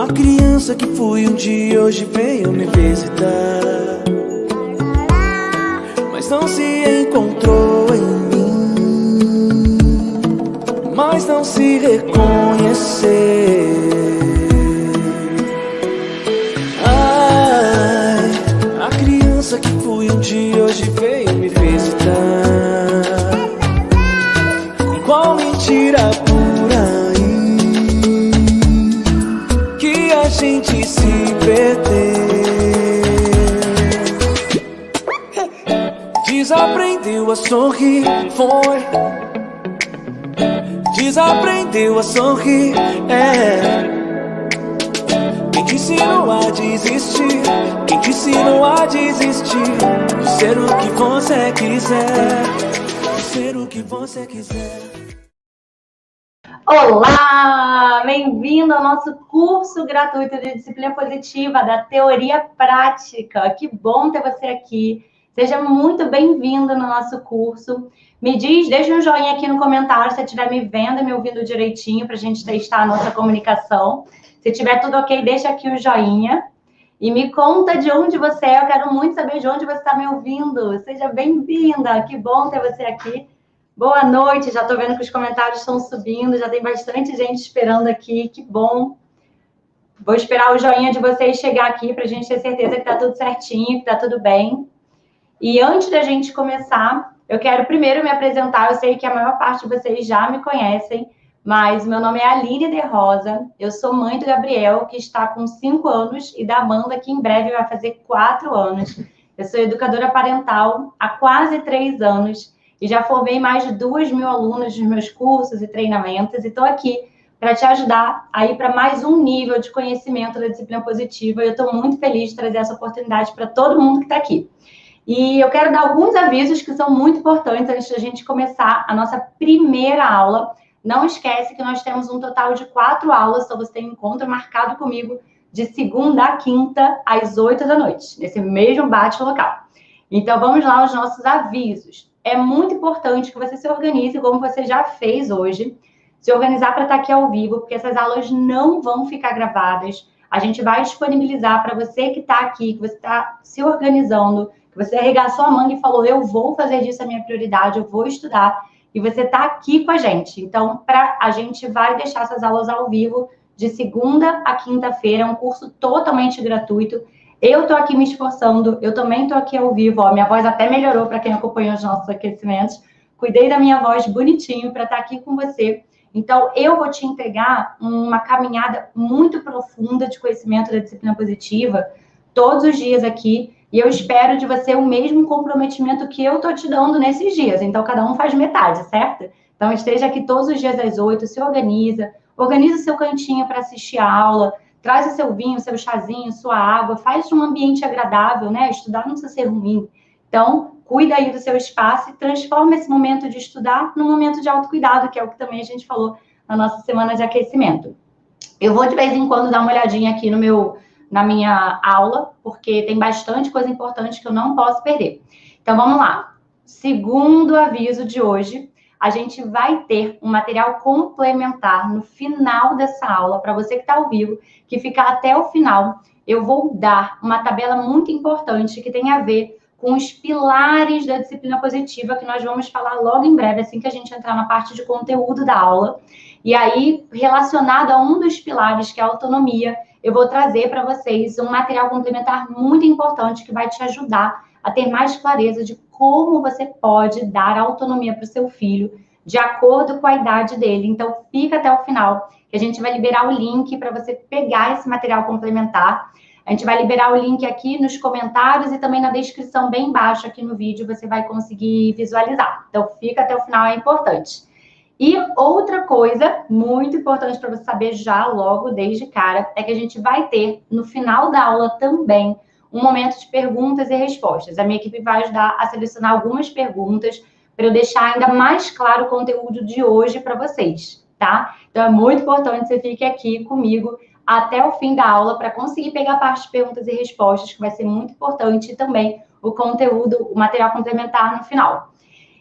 A criança que fui um dia hoje veio me visitar, mas não se encontrou em mim, mas não se reconheceu. Ai, a criança que fui um dia hoje veio me visitar. Qual mentira por aí que a gente se perdeu. Desaprendeu a sorrir, foi. Desaprendeu a sorrir, Quem te ensinou a desistir? Quem te ensinou a desistir? De ser o que você quiser, de ser o que você quiser. Olá! Bem-vindo ao nosso curso gratuito de disciplina positiva da teoria prática. Que bom ter você aqui. Seja muito bem-vindo no nosso curso. Me diz, deixa um joinha aqui no comentário se você estiver me vendo e me ouvindo direitinho para a gente testar a nossa comunicação. Se tiver tudo ok, deixa aqui o joinha. E me conta de onde você é. Eu quero muito saber de onde você está me ouvindo. Seja bem-vinda. Que bom ter você aqui. Boa noite, já estou vendo que os comentários estão subindo, já tem bastante gente esperando aqui, que bom. Vou esperar o joinha de vocês chegar aqui para a gente ter certeza que está tudo certinho, que está tudo bem. E antes da gente começar, eu quero primeiro me apresentar. Eu sei que a maior parte de vocês já me conhecem, mas meu nome é Aline de Rosa, eu sou mãe do Gabriel, que está com 5 anos, e da Amanda, que em breve vai fazer 4 anos. Eu sou educadora parental há quase 3 anos, e já formei mais de 2.000 alunos nos meus cursos e treinamentos, e estou aqui para te ajudar a ir para mais um nível de conhecimento da disciplina positiva. Eu estou muito feliz de trazer essa oportunidade para todo mundo que está aqui. E eu quero dar alguns avisos que são muito importantes antes da gente começar a nossa primeira aula. Não esquece que nós temos um total de 4 aulas, então você tem um encontro marcado comigo de segunda a quinta, às 8 da noite, nesse mesmo bate-local. Então, vamos lá aos nossos avisos. É muito importante que você se organize, como você já fez hoje, se organizar para estar aqui ao vivo, porque essas aulas não vão ficar gravadas. A gente vai disponibilizar para você que está aqui, que você está se organizando, que você arregaçou a manga e falou, eu vou fazer disso a minha prioridade, eu vou estudar, e você está aqui com a gente. Então, a gente vai deixar essas aulas ao vivo de segunda a quinta-feira, é um curso totalmente gratuito. Eu estou aqui me esforçando, eu também estou aqui ao vivo, ó, minha voz até melhorou para quem acompanhou os nossos aquecimentos. Cuidei da minha voz bonitinho para estar aqui com você. Então, eu vou te entregar uma caminhada muito profunda de conhecimento da disciplina positiva todos os dias aqui, e eu espero de você o mesmo comprometimento que eu estou te dando nesses dias. Então, cada um faz metade, certo? Então, esteja aqui todos os dias às 8, se organiza o seu cantinho para assistir a aula, traz o seu vinho, o seu chazinho, sua água, faz de um ambiente agradável, né? Estudar não precisa ser ruim. Então, cuida aí do seu espaço e transforma esse momento de estudar num momento de autocuidado, que é o que também a gente falou na nossa semana de aquecimento. Eu vou de vez em quando dar uma olhadinha aqui na minha aula, porque tem bastante coisa importante que eu não posso perder. Então, vamos lá. Segundo aviso de hoje, a gente vai ter um material complementar no final dessa aula, para você que está ao vivo, que fica até o final. Eu vou dar uma tabela muito importante que tem a ver com os pilares da disciplina positiva, que nós vamos falar logo em breve, assim que a gente entrar na parte de conteúdo da aula. E aí, relacionado a um dos pilares, que é a autonomia, eu vou trazer para vocês um material complementar muito importante que vai te ajudar a ter mais clareza de como você pode dar autonomia para o seu filho de acordo com a idade dele. Então, fica até o final, que a gente vai liberar o link para você pegar esse material complementar. A gente vai liberar o link aqui nos comentários e também na descrição bem embaixo aqui no vídeo você vai conseguir visualizar. Então, fica até o final, é importante. E outra coisa muito importante para você saber já logo, desde cara, é que a gente vai ter, no final da aula também, um momento de perguntas e respostas. A minha equipe vai ajudar a selecionar algumas perguntas para eu deixar ainda mais claro o conteúdo de hoje para vocês, tá? Então, é muito importante que você fique aqui comigo até o fim da aula para conseguir pegar a parte de perguntas e respostas, que vai ser muito importante, e também o conteúdo, o material complementar no final.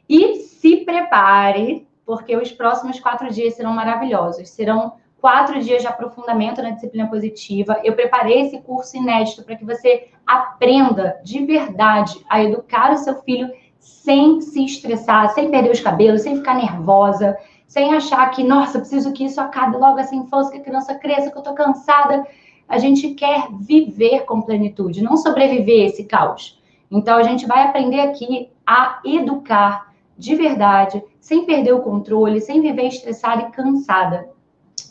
E se prepare, porque os próximos 4 dias serão maravilhosos. Serão 4 dias de aprofundamento na disciplina positiva. Eu preparei esse curso inédito para que você aprenda de verdade a educar o seu filho sem se estressar, sem perder os cabelos, sem ficar nervosa, sem achar que, nossa, preciso que isso acabe logo essa infância, que a criança cresça, que eu tô cansada. A gente quer viver com plenitude, não sobreviver a esse caos. Então, a gente vai aprender aqui a educar de verdade, sem perder o controle, sem viver estressada e cansada.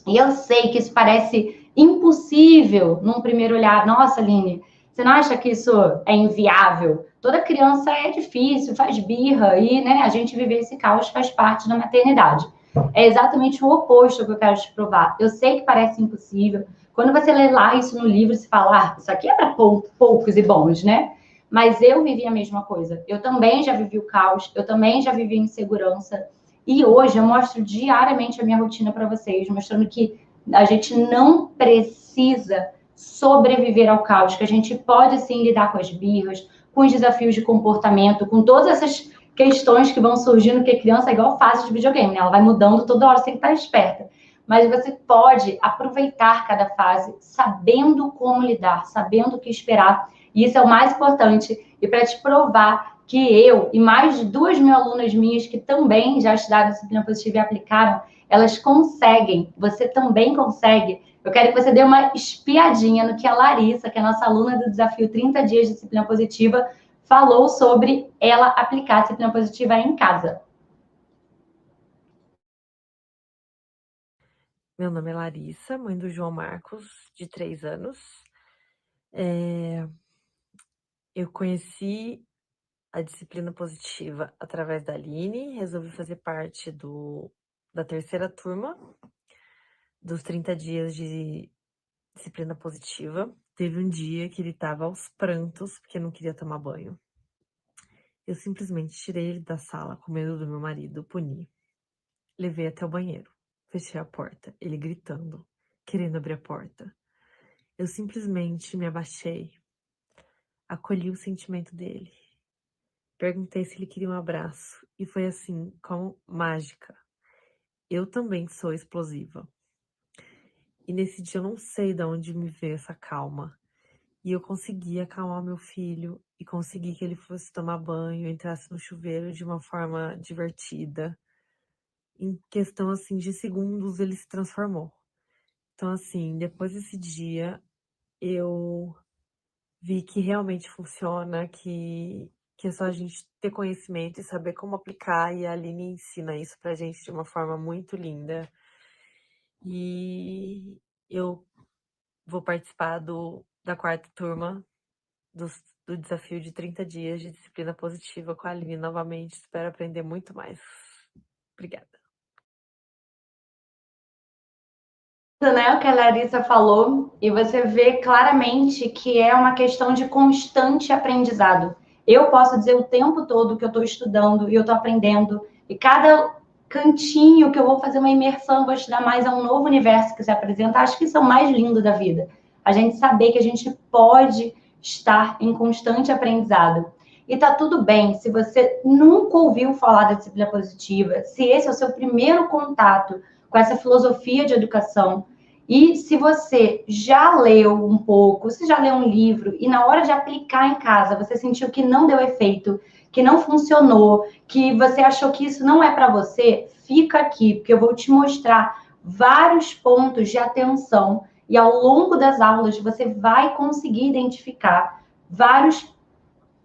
E eu sei que isso parece impossível num primeiro olhar. Nossa, Aline, você não acha que isso é inviável? Toda criança é difícil, faz birra e, né, a gente viver esse caos faz parte da maternidade. É exatamente o oposto que eu quero te provar. Eu sei que parece impossível. Quando você lê lá isso no livro, você fala, isso aqui é para poucos e bons, né? Mas eu vivi a mesma coisa. Eu também já vivi o caos, eu também já vivi insegurança. E hoje eu mostro diariamente a minha rotina para vocês, mostrando que a gente não precisa sobreviver ao caos, que a gente pode sim lidar com as birras, com os desafios de comportamento, com todas essas questões que vão surgindo, porque criança é igual fase de videogame, né? Ela vai mudando toda hora, você tem que estar esperta. Mas você pode aproveitar cada fase sabendo como lidar, sabendo o que esperar. E isso é o mais importante. E para te provar que eu e mais de 2.000 alunas minhas que também já estudaram disciplina positiva e aplicaram, elas conseguem, você também consegue. Eu quero que você dê uma espiadinha no que a Larissa, que é a nossa aluna do desafio 30 dias de disciplina positiva, falou sobre ela aplicar a disciplina positiva em casa. Meu nome é Larissa, mãe do João Marcos, de 3 anos. Eu conheci a disciplina positiva através da Aline, resolvi fazer parte da terceira turma dos 30 dias de disciplina positiva. Teve um dia que ele estava aos prantos porque não queria tomar banho. Eu simplesmente tirei ele da sala com medo do meu marido punir. Levei até o banheiro, fechei a porta, ele gritando, querendo abrir a porta. Eu simplesmente me abaixei, acolhi o sentimento dele. Perguntei se ele queria um abraço e foi assim, como mágica. Eu também sou explosiva. E nesse dia eu não sei de onde me veio essa calma. E eu consegui acalmar meu filho e consegui que ele fosse tomar banho, entrasse no chuveiro de uma forma divertida. Em questão assim de segundos ele se transformou. Então assim, depois desse dia eu vi que realmente funciona, que é só a gente ter conhecimento e saber como aplicar, e a Aline ensina isso pra gente de uma forma muito linda. E eu vou participar da 4ª turma do desafio de 30 dias de disciplina positiva com a Aline novamente. Espero aprender muito mais. Obrigada. Né, o que a Larissa falou, e você vê claramente que é uma questão de constante aprendizado. Eu posso dizer o tempo todo que eu estou estudando e eu estou aprendendo, e cada cantinho que eu vou fazer uma imersão, vou estudar mais, é um novo universo que se apresenta. Acho que isso é o mais lindo da vida. A gente saber que a gente pode estar em constante aprendizado. E tá tudo bem se você nunca ouviu falar da disciplina positiva, se esse é o seu primeiro contato com essa filosofia de educação. E se você já leu um pouco, se já leu um livro e na hora de aplicar em casa você sentiu que não deu efeito, que não funcionou, que você achou que isso não é para você, fica aqui, porque eu vou te mostrar vários pontos de atenção e ao longo das aulas você vai conseguir identificar vários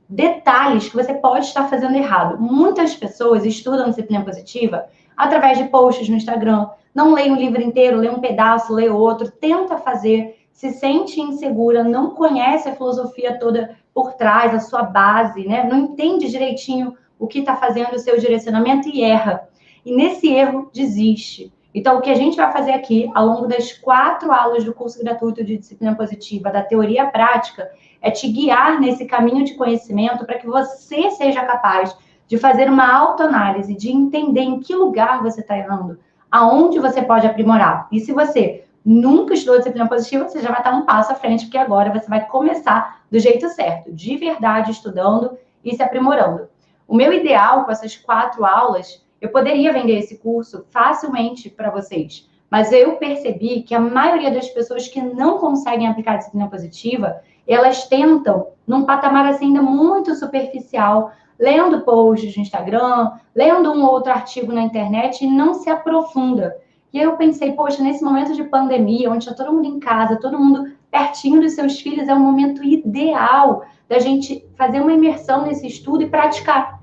detalhes que você pode estar fazendo errado. Muitas pessoas estudam disciplina positiva através de posts no Instagram, não lê um livro inteiro, lê um pedaço, lê outro, tenta fazer, se sente insegura, não conhece a filosofia toda por trás, a sua base, né? Não entende direitinho o que está fazendo o seu direcionamento e erra. E nesse erro, desiste. Então, o que a gente vai fazer aqui, ao longo das 4 aulas do curso gratuito de disciplina positiva, da teoria à prática, é te guiar nesse caminho de conhecimento para que você seja capaz de fazer uma autoanálise, de entender em que lugar você está errando, aonde você pode aprimorar. E se você nunca estudou disciplina positiva, você já vai estar um passo à frente, porque agora você vai começar do jeito certo, de verdade, estudando e se aprimorando. O meu ideal com essas 4 aulas, eu poderia vender esse curso facilmente para vocês, Mas eu percebi que a maioria das pessoas que não conseguem aplicar a disciplina positiva, elas tentam num patamar assim ainda muito superficial, lendo posts no Instagram, lendo um outro artigo na internet e não se aprofunda. E aí eu pensei, poxa, nesse momento de pandemia, onde está todo mundo em casa, todo mundo pertinho dos seus filhos, é o momento ideal da gente fazer uma imersão nesse estudo e praticar.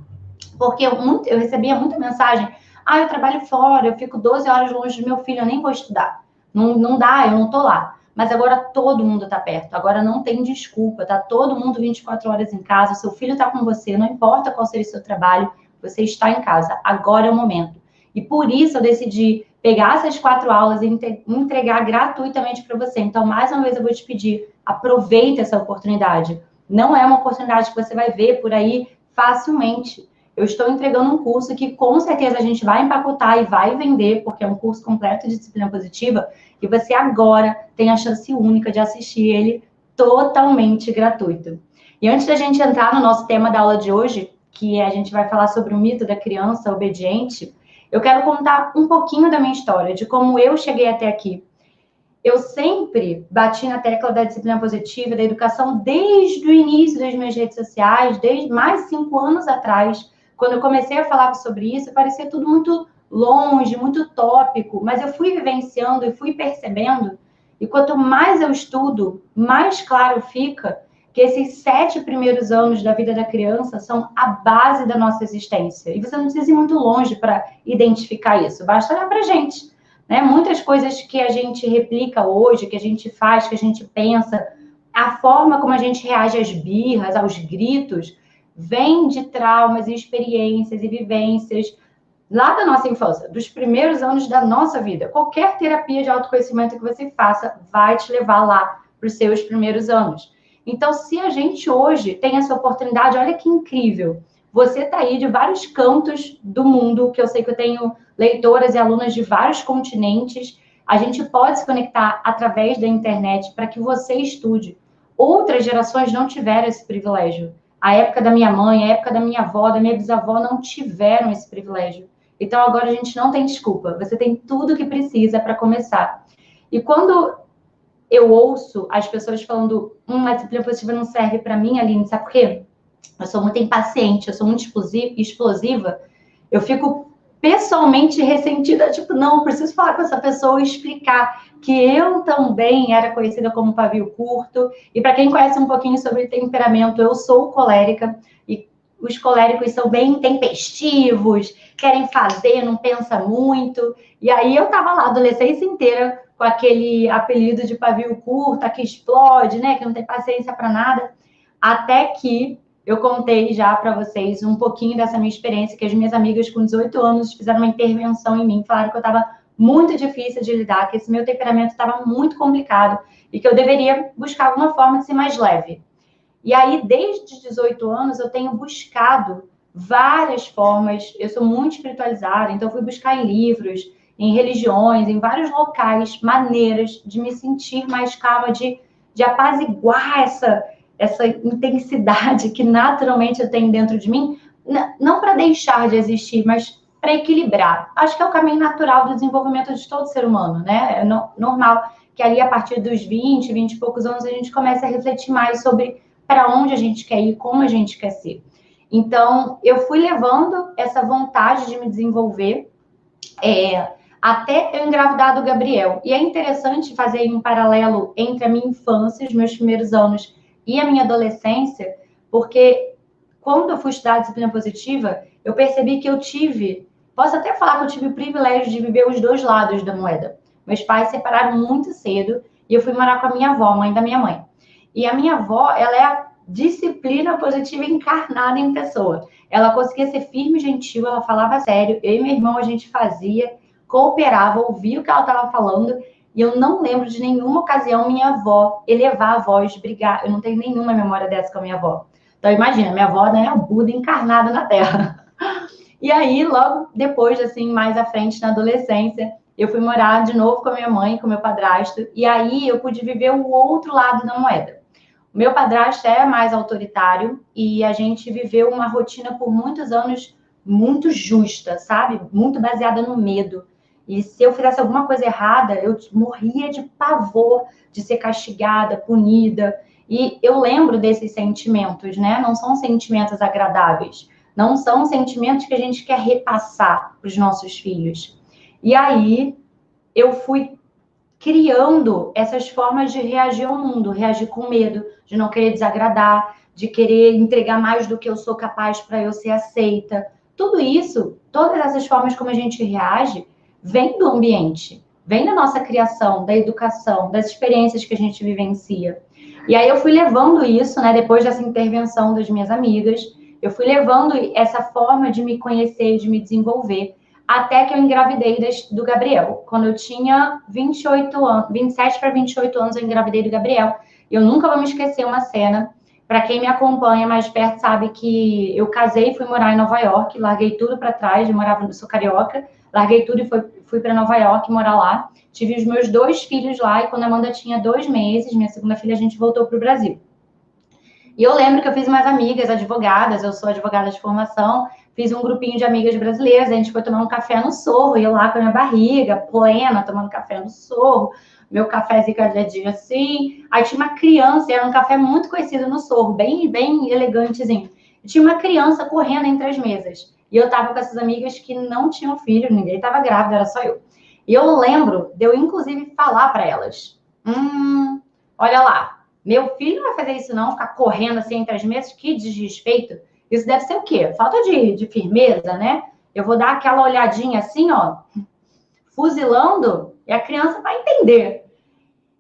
Porque eu recebia muita mensagem, eu trabalho fora, eu fico 12 horas longe do meu filho, eu nem vou estudar. Não dá, eu não tô lá. Mas agora todo mundo tá perto, agora não tem desculpa, tá todo mundo 24 horas em casa, seu filho tá com você, não importa qual seja o seu trabalho, você está em casa, agora é o momento. E por isso eu decidi pegar essas 4 aulas e entregar gratuitamente para você. Então, mais uma vez eu vou te pedir, aproveita essa oportunidade. Não é uma oportunidade que você vai ver por aí facilmente. Eu estou entregando um curso que com certeza a gente vai empacotar e vai vender, porque é um curso completo de disciplina positiva, e você agora tem a chance única de assistir ele totalmente gratuito. E antes da gente entrar no nosso tema da aula de hoje, que a gente vai falar sobre o mito da criança obediente, eu quero contar um pouquinho da minha história, de como eu cheguei até aqui. Eu sempre bati na tecla da disciplina positiva, da educação, desde o início das minhas redes sociais, desde mais de 5 anos atrás. Quando eu comecei a falar sobre isso, parecia tudo muito longe, muito tópico, mas eu fui vivenciando e fui percebendo, e quanto mais eu estudo, mais claro fica que esses 7 primeiros anos da vida da criança são a base da nossa existência. E você não precisa ir muito longe para identificar isso, basta olhar para a gente. Né? Muitas coisas que a gente replica hoje, que a gente faz, que a gente pensa, a forma como a gente reage às birras, aos gritos, vem de traumas e experiências e vivências lá da nossa infância, dos primeiros anos da nossa vida. Qualquer terapia de autoconhecimento que você faça vai te levar lá para os seus primeiros anos. Então, se a gente hoje tem essa oportunidade, olha que incrível. Você está aí de vários cantos do mundo, que eu sei que eu tenho leitoras e alunas de vários continentes. A gente pode se conectar através da internet para que você estude. Outras gerações não tiveram esse privilégio. A época da minha mãe, a época da minha avó, da minha bisavó não tiveram esse privilégio. Então, agora a gente não tem desculpa. Você tem tudo o que precisa para começar. E quando eu ouço as pessoas falando, a disciplina positiva não serve para mim, Aline, sabe por quê? Eu sou muito impaciente, eu sou muito explosiva, eu fico pessoalmente ressentida, tipo, não, preciso falar com essa pessoa e explicar que eu também era conhecida como pavio curto, e para quem conhece um pouquinho sobre temperamento, eu sou colérica, e os coléricos são bem intempestivos, querem fazer, não pensa muito, e aí eu tava lá a adolescência inteira com aquele apelido de pavio curto, que explode, né, que não tem paciência para nada, até que eu contei já para vocês um pouquinho dessa minha experiência, que as minhas amigas com 18 anos fizeram uma intervenção em mim, falaram que eu estava muito difícil de lidar, que esse meu temperamento estava muito complicado e que eu deveria buscar alguma forma de ser mais leve. E aí, desde os 18 anos, eu tenho buscado várias formas, eu sou muito espiritualizada, então eu fui buscar em livros, em religiões, em vários locais, maneiras de me sentir mais calma, de apaziguar essa intensidade que naturalmente eu tenho dentro de mim, não para deixar de existir, mas para equilibrar. Acho que é o caminho natural do desenvolvimento de todo ser humano, né? É normal que ali, a partir dos 20 e poucos anos, a gente comece a refletir mais sobre para onde a gente quer ir, como a gente quer ser. Então, eu fui levando essa vontade de me desenvolver até eu engravidar do Gabriel. E é interessante fazer um paralelo entre a minha infância, os meus primeiros anos, e a minha adolescência, porque quando eu fui estudar a disciplina positiva, eu percebi que posso até falar que eu tive o privilégio de viver os dois lados da moeda. Meus pais se separaram muito cedo e eu fui morar com a minha avó, mãe da minha mãe. E a minha avó, ela é a disciplina positiva encarnada em pessoa. Ela conseguia ser firme e gentil, ela falava sério, eu e meu irmão a gente fazia, cooperava, ouvia o que ela estava falando, e eu não lembro de nenhuma ocasião minha avó elevar a voz, brigar. Eu não tenho nenhuma memória dessa com a minha avó. Então, imagina, minha avó, né, é o Buda encarnado na Terra. E aí, logo depois, assim, mais à frente, na adolescência, eu fui morar de novo com a minha mãe, com o meu padrasto, e aí eu pude viver o outro lado da moeda. O meu padrasto é mais autoritário, e a gente viveu uma rotina por muitos anos muito justa, sabe? Muito baseada no medo. E se eu fizesse alguma coisa errada, eu morria de pavor de ser castigada, punida. E eu lembro desses sentimentos, né? Não são sentimentos agradáveis. Não são sentimentos que a gente quer repassar para os nossos filhos. E aí eu fui criando essas formas de reagir ao mundo, reagir com medo, de não querer desagradar, de querer entregar mais do que eu sou capaz para eu ser aceita. Tudo isso, todas essas formas como a gente reage, vem do ambiente, vem da nossa criação, da educação, das experiências que a gente vivencia. E aí eu fui levando isso, né, depois dessa intervenção das minhas amigas, eu fui levando essa forma de me conhecer, de me desenvolver, até que eu engravidei do Gabriel. Quando eu tinha 28 anos, 27 para 28 anos, eu engravidei do Gabriel. Eu nunca vou me esquecer uma cena. Para quem me acompanha mais perto sabe que eu casei e fui morar em Nova York, larguei tudo para trás, eu sou carioca, larguei tudo e fui para Nova York morar lá. Tive os meus 2 filhos lá e quando a Amanda tinha 2 meses, minha segunda filha, a gente voltou para o Brasil. E eu lembro que eu fiz umas amigas advogadas, eu sou advogada de formação, fiz um grupinho de amigas brasileiras, a gente foi tomar um café no Sorro, e eu lá com a minha barriga plena, tomando café no Sorro, meu cafezinho cajadinho assim. Aí tinha uma criança, era um café muito conhecido no Sorro, bem, bem elegantezinho. E tinha uma criança correndo entre as mesas. E eu tava com essas amigas que não tinham filho, ninguém tava grávida, era só eu. E eu lembro de eu, inclusive, falar para elas: olha lá, meu filho não vai fazer isso não, ficar correndo assim entre as mesas, que desrespeito. Isso deve ser o quê? Falta de firmeza, né? Eu vou dar aquela olhadinha assim, ó, fuzilando, e a criança vai entender.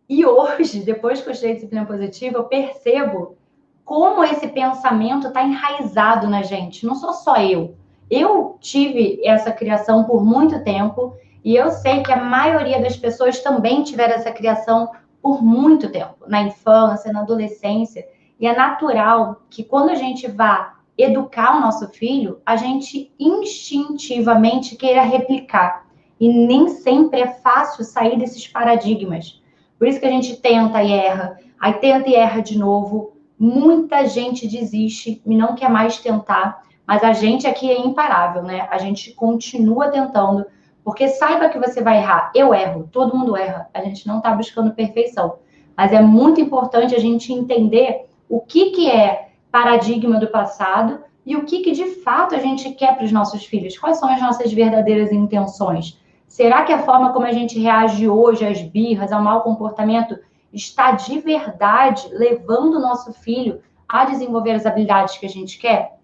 E hoje, depois que eu estudei disciplina positiva, eu percebo como esse pensamento está enraizado na gente. Não sou só eu. Eu tive essa criação por muito tempo e eu sei que a maioria das pessoas também tiveram essa criação por muito tempo, na infância, na adolescência. E é natural que quando a gente vá educar o nosso filho, a gente instintivamente queira replicar. E nem sempre é fácil sair desses paradigmas. Por isso que a gente tenta e erra, aí tenta e erra de novo. Muita gente desiste e não quer mais tentar, mas a gente aqui é imparável, né? A gente continua tentando, porque saiba que você vai errar. Eu erro, todo mundo erra. A gente não está buscando perfeição. Mas é muito importante a gente entender o que é paradigma do passado e o que de fato a gente quer para os nossos filhos. Quais são as nossas verdadeiras intenções? Será que a forma como a gente reage hoje às birras, ao mau comportamento, está de verdade levando o nosso filho a desenvolver as habilidades que a gente quer?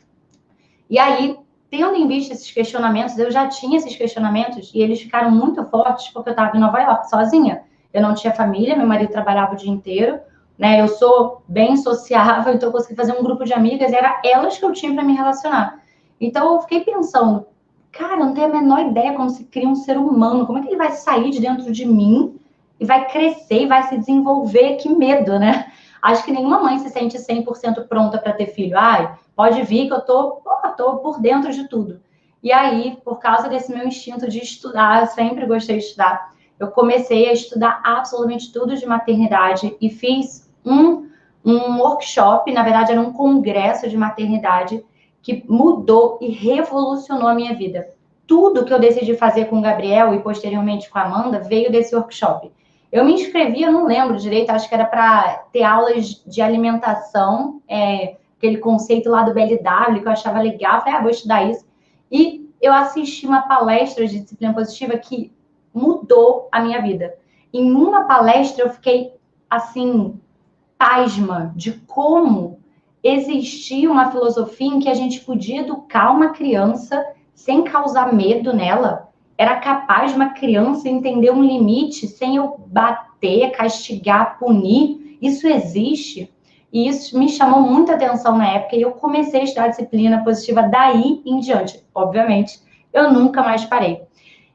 E aí, tendo em vista esses questionamentos, eu já tinha esses questionamentos e eles ficaram muito fortes porque eu estava em Nova York sozinha. Eu não tinha família, meu marido trabalhava o dia inteiro, né? Eu sou bem sociável, então eu consegui fazer um grupo de amigas, e era elas que eu tinha para me relacionar. Então eu fiquei pensando, cara, eu não tenho a menor ideia como se cria um ser humano, como é que ele vai sair de dentro de mim e vai crescer e vai se desenvolver? Que medo, né? Acho que nenhuma mãe se sente 100% pronta para ter filho. Ai, pode vir que eu tô por dentro de tudo. E aí, por causa desse meu instinto de estudar, eu sempre gostei de estudar, eu comecei a estudar absolutamente tudo de maternidade e fiz um workshop, na verdade era um congresso de maternidade que mudou e revolucionou a minha vida. Tudo que eu decidi fazer com o Gabriel e posteriormente com a Amanda veio desse workshop. Eu me inscrevi, eu não lembro direito, acho que era para ter aulas de alimentação, aquele conceito lá do BLW que eu achava legal, falei, vou estudar isso. E eu assisti uma palestra de disciplina positiva que mudou a minha vida. Em uma palestra eu fiquei, assim, pasma de como existia uma filosofia em que a gente podia educar uma criança sem causar medo nela. Era capaz de uma criança entender um limite sem eu bater, castigar, punir. Isso existe. E isso me chamou muita atenção na época e eu comecei a estudar disciplina positiva daí em diante. Obviamente, eu nunca mais parei.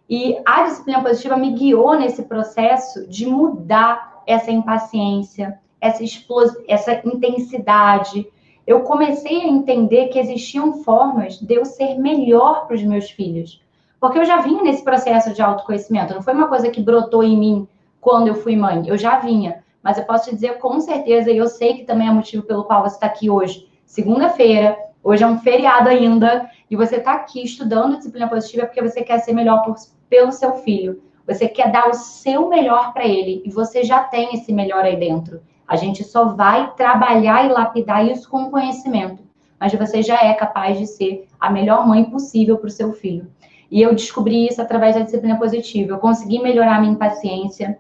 E a disciplina positiva me guiou nesse processo de mudar essa impaciência, essa intensidade. Eu comecei a entender que existiam formas de eu ser melhor para os meus filhos. Porque eu já vinha nesse processo de autoconhecimento. Não foi uma coisa que brotou em mim quando eu fui mãe. Eu já vinha. Mas eu posso te dizer com certeza, e eu sei que também é o motivo pelo qual você está aqui hoje. Segunda-feira, hoje é um feriado ainda. E você está aqui estudando disciplina positiva porque você quer ser melhor pelo seu filho. Você quer dar o seu melhor para ele. E você já tem esse melhor aí dentro. A gente só vai trabalhar e lapidar isso com conhecimento. Mas você já é capaz de ser a melhor mãe possível para o seu filho. E eu descobri isso através da disciplina positiva. Eu consegui melhorar a minha impaciência,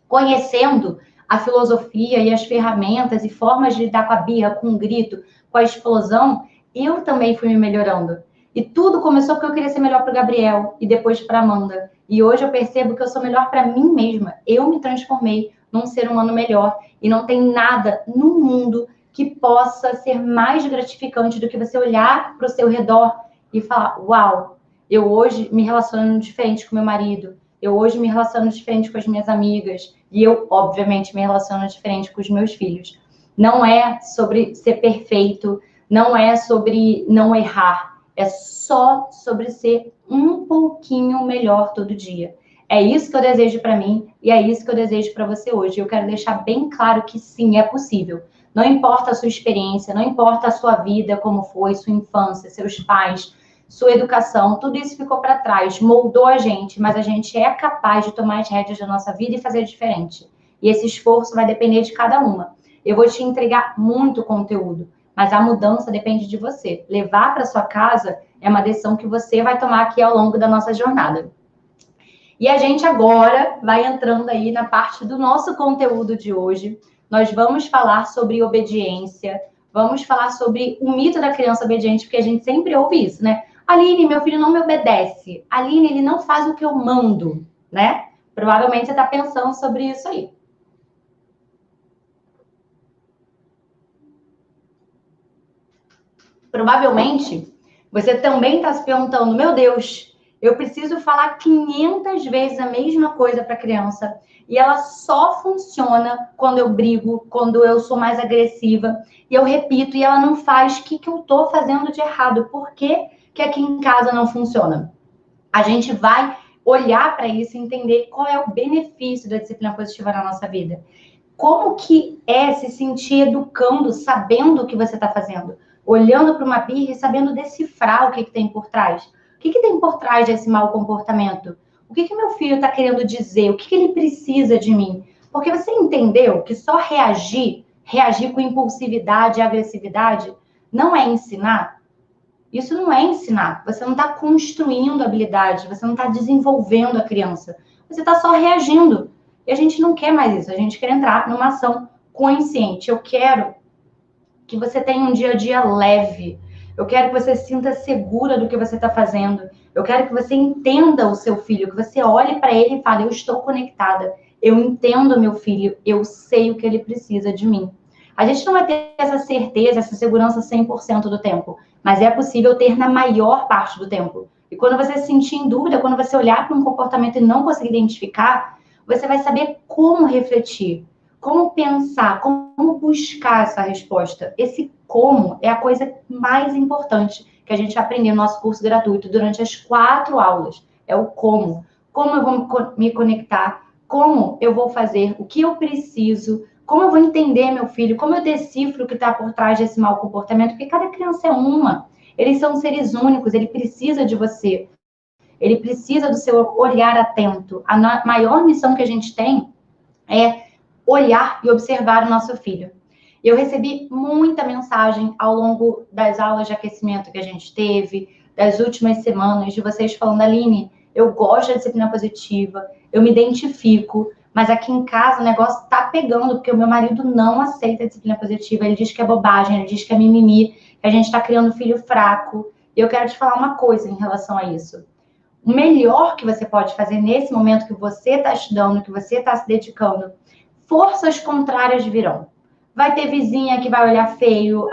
conhecendo a filosofia e as ferramentas e formas de lidar com a birra, com o grito, com a explosão. Eu também fui me melhorando. E tudo começou porque eu queria ser melhor para o Gabriel e depois para a Amanda. E hoje eu percebo que eu sou melhor para mim mesma. Eu me transformei num ser humano melhor. E não tem nada no mundo que possa ser mais gratificante do que você olhar para o seu redor e falar: uau, eu hoje me relaciono diferente com meu marido. Eu hoje me relaciono diferente com as minhas amigas. E eu, obviamente, me relaciono diferente com os meus filhos. Não é sobre ser perfeito, não é sobre não errar. É só sobre ser um pouquinho melhor todo dia. É isso que eu desejo para mim e é isso que eu desejo para você hoje. Eu quero deixar bem claro que sim, é possível. Não importa a sua experiência, não importa a sua vida, como foi, sua infância, seus pais, sua educação, tudo isso ficou para trás, moldou a gente, mas a gente é capaz de tomar as rédeas da nossa vida e fazer diferente. E esse esforço vai depender de cada uma. Eu vou te entregar muito conteúdo, mas a mudança depende de você. Levar para sua casa é uma decisão que você vai tomar aqui ao longo da nossa jornada. E a gente agora vai entrando aí na parte do nosso conteúdo de hoje. Nós vamos falar sobre obediência, vamos falar sobre o mito da criança obediente, porque a gente sempre ouve isso, né? Aline, meu filho não me obedece. Aline, ele não faz o que eu mando, né? Provavelmente você está pensando sobre isso aí. Provavelmente você também está se perguntando: meu Deus, eu preciso falar 500 vezes a mesma coisa para a criança e ela só funciona quando eu brigo, quando eu sou mais agressiva e eu repito e ela não faz. O que eu estou fazendo de errado? Por que aqui em casa não funciona? A gente vai olhar para isso e entender qual é o benefício da disciplina positiva na nossa vida. Como que é se sentir educando, sabendo o que você está fazendo? Olhando para uma birra e sabendo decifrar o que tem por trás. O que tem por trás desse mau comportamento? O que meu filho está querendo dizer? O que ele precisa de mim? Porque você entendeu que só reagir com impulsividade e agressividade, não é ensinar? Isso não é ensinar. Você não está construindo habilidade, você não está desenvolvendo a criança. Você está só reagindo. E a gente não quer mais isso. A gente quer entrar numa ação consciente. Eu quero que você tenha um dia a dia leve. Eu quero que você se sinta segura do que você está fazendo. Eu quero que você entenda o seu filho, que você olhe para ele e fale: eu estou conectada. Eu entendo meu filho. Eu sei o que ele precisa de mim. A gente não vai ter essa certeza, essa segurança 100% do tempo, mas é possível ter na maior parte do tempo. E quando você se sentir em dúvida, quando você olhar para um comportamento e não conseguir identificar, você vai saber como refletir, como pensar, como buscar essa resposta. Esse como é a coisa mais importante que a gente vai aprender no nosso curso gratuito durante as 4 aulas. É o como. Como eu vou me conectar, como eu vou fazer, o que eu preciso, como eu vou entender meu filho, como eu decifro o que está por trás desse mau comportamento, porque cada criança é uma. Eles são seres únicos, ele precisa de você. Ele precisa do seu olhar atento. A maior missão que a gente tem é olhar e observar o nosso filho. Eu recebi muita mensagem ao longo das aulas de aquecimento que a gente teve, das últimas semanas, de vocês falando: Aline, eu gosto da disciplina positiva, eu me identifico, mas aqui em casa o negócio tá pegando, porque o meu marido não aceita a disciplina positiva, ele diz que é bobagem, ele diz que é mimimi, que a gente está criando um filho fraco. E eu quero te falar uma coisa em relação a isso. O melhor que você pode fazer nesse momento que você está estudando, que você está se dedicando, forças contrárias virão. Vai ter vizinha que vai olhar feio,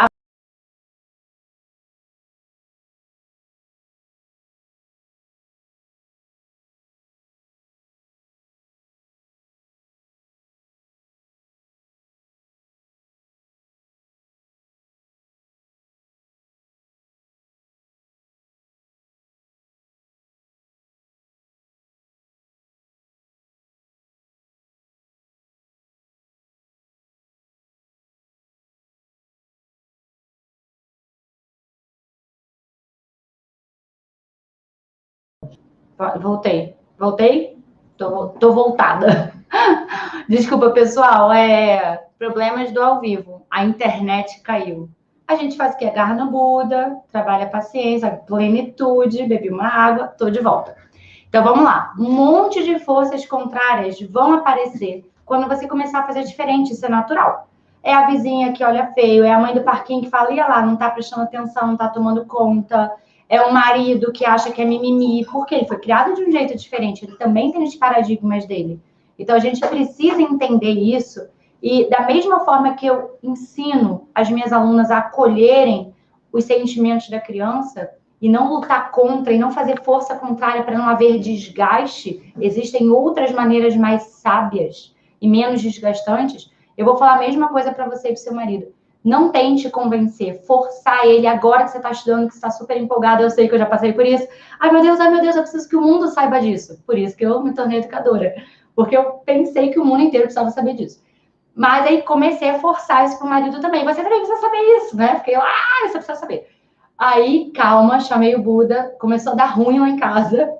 Voltei. Voltei? Tô voltada. Desculpa, pessoal. Problemas do ao vivo. A internet caiu. A gente faz o quê? Agarra no Buda, trabalha a paciência, a plenitude, bebe uma água, tô de volta. Então, vamos lá. Um monte de forças contrárias vão aparecer quando você começar a fazer diferente. Isso é natural. É a vizinha que olha feio, é a mãe do parquinho que fala, ia lá, não tá prestando atenção, não tá tomando conta. É o marido que acha que é mimimi, porque ele foi criado de um jeito diferente. Ele também tem os paradigmas dele. Então, a gente precisa entender isso. E da mesma forma que eu ensino as minhas alunas a acolherem os sentimentos da criança e não lutar contra e não fazer força contrária para não haver desgaste, existem outras maneiras mais sábias e menos desgastantes. Eu vou falar a mesma coisa para você e para o seu marido. Não tente convencer, forçar ele agora que você está estudando, que você está super empolgado. Eu sei que eu já passei por isso. Ai, meu Deus, eu preciso que o mundo saiba disso. Por isso que eu me tornei educadora. Porque eu pensei que o mundo inteiro precisava saber disso. Mas aí comecei a forçar isso pro marido também. Você também precisa saber isso, né? Fiquei lá, você precisa saber. Aí, calma, chamei o Buda, começou a dar ruim lá em casa.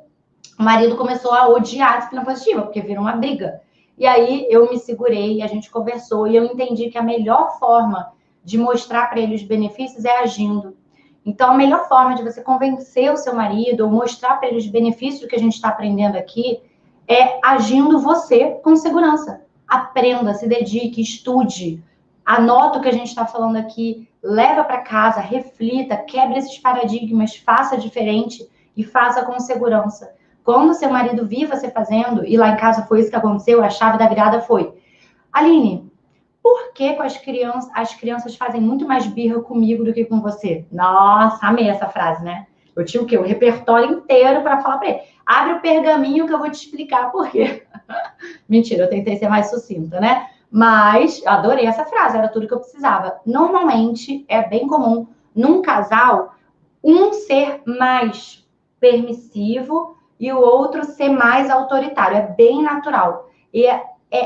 O marido começou a odiar a disciplina positiva, porque virou uma briga. E aí eu me segurei, a gente conversou e eu entendi que a melhor forma de mostrar para ele os benefícios é agindo. Então, a melhor forma de você convencer o seu marido ou mostrar para ele os benefícios do que a gente está aprendendo aqui é agindo você com segurança. Aprenda, se dedique, estude, anota o que a gente está falando aqui, leva para casa, reflita, quebre esses paradigmas, faça diferente e faça com segurança. Quando seu marido vir você fazendo, e lá em casa foi isso que aconteceu, a chave da virada foi: Aline, por que com as crianças fazem muito mais birra comigo do que com você? Nossa, amei essa frase, né? Eu tinha o quê? O repertório inteiro para falar para ele. Abre o pergaminho que eu vou te explicar por quê. Mentira, eu tentei ser mais sucinta, né? Mas adorei essa frase, era tudo que eu precisava. Normalmente, é bem comum, num casal, um ser mais permissivo e o outro ser mais autoritário. É bem natural. E é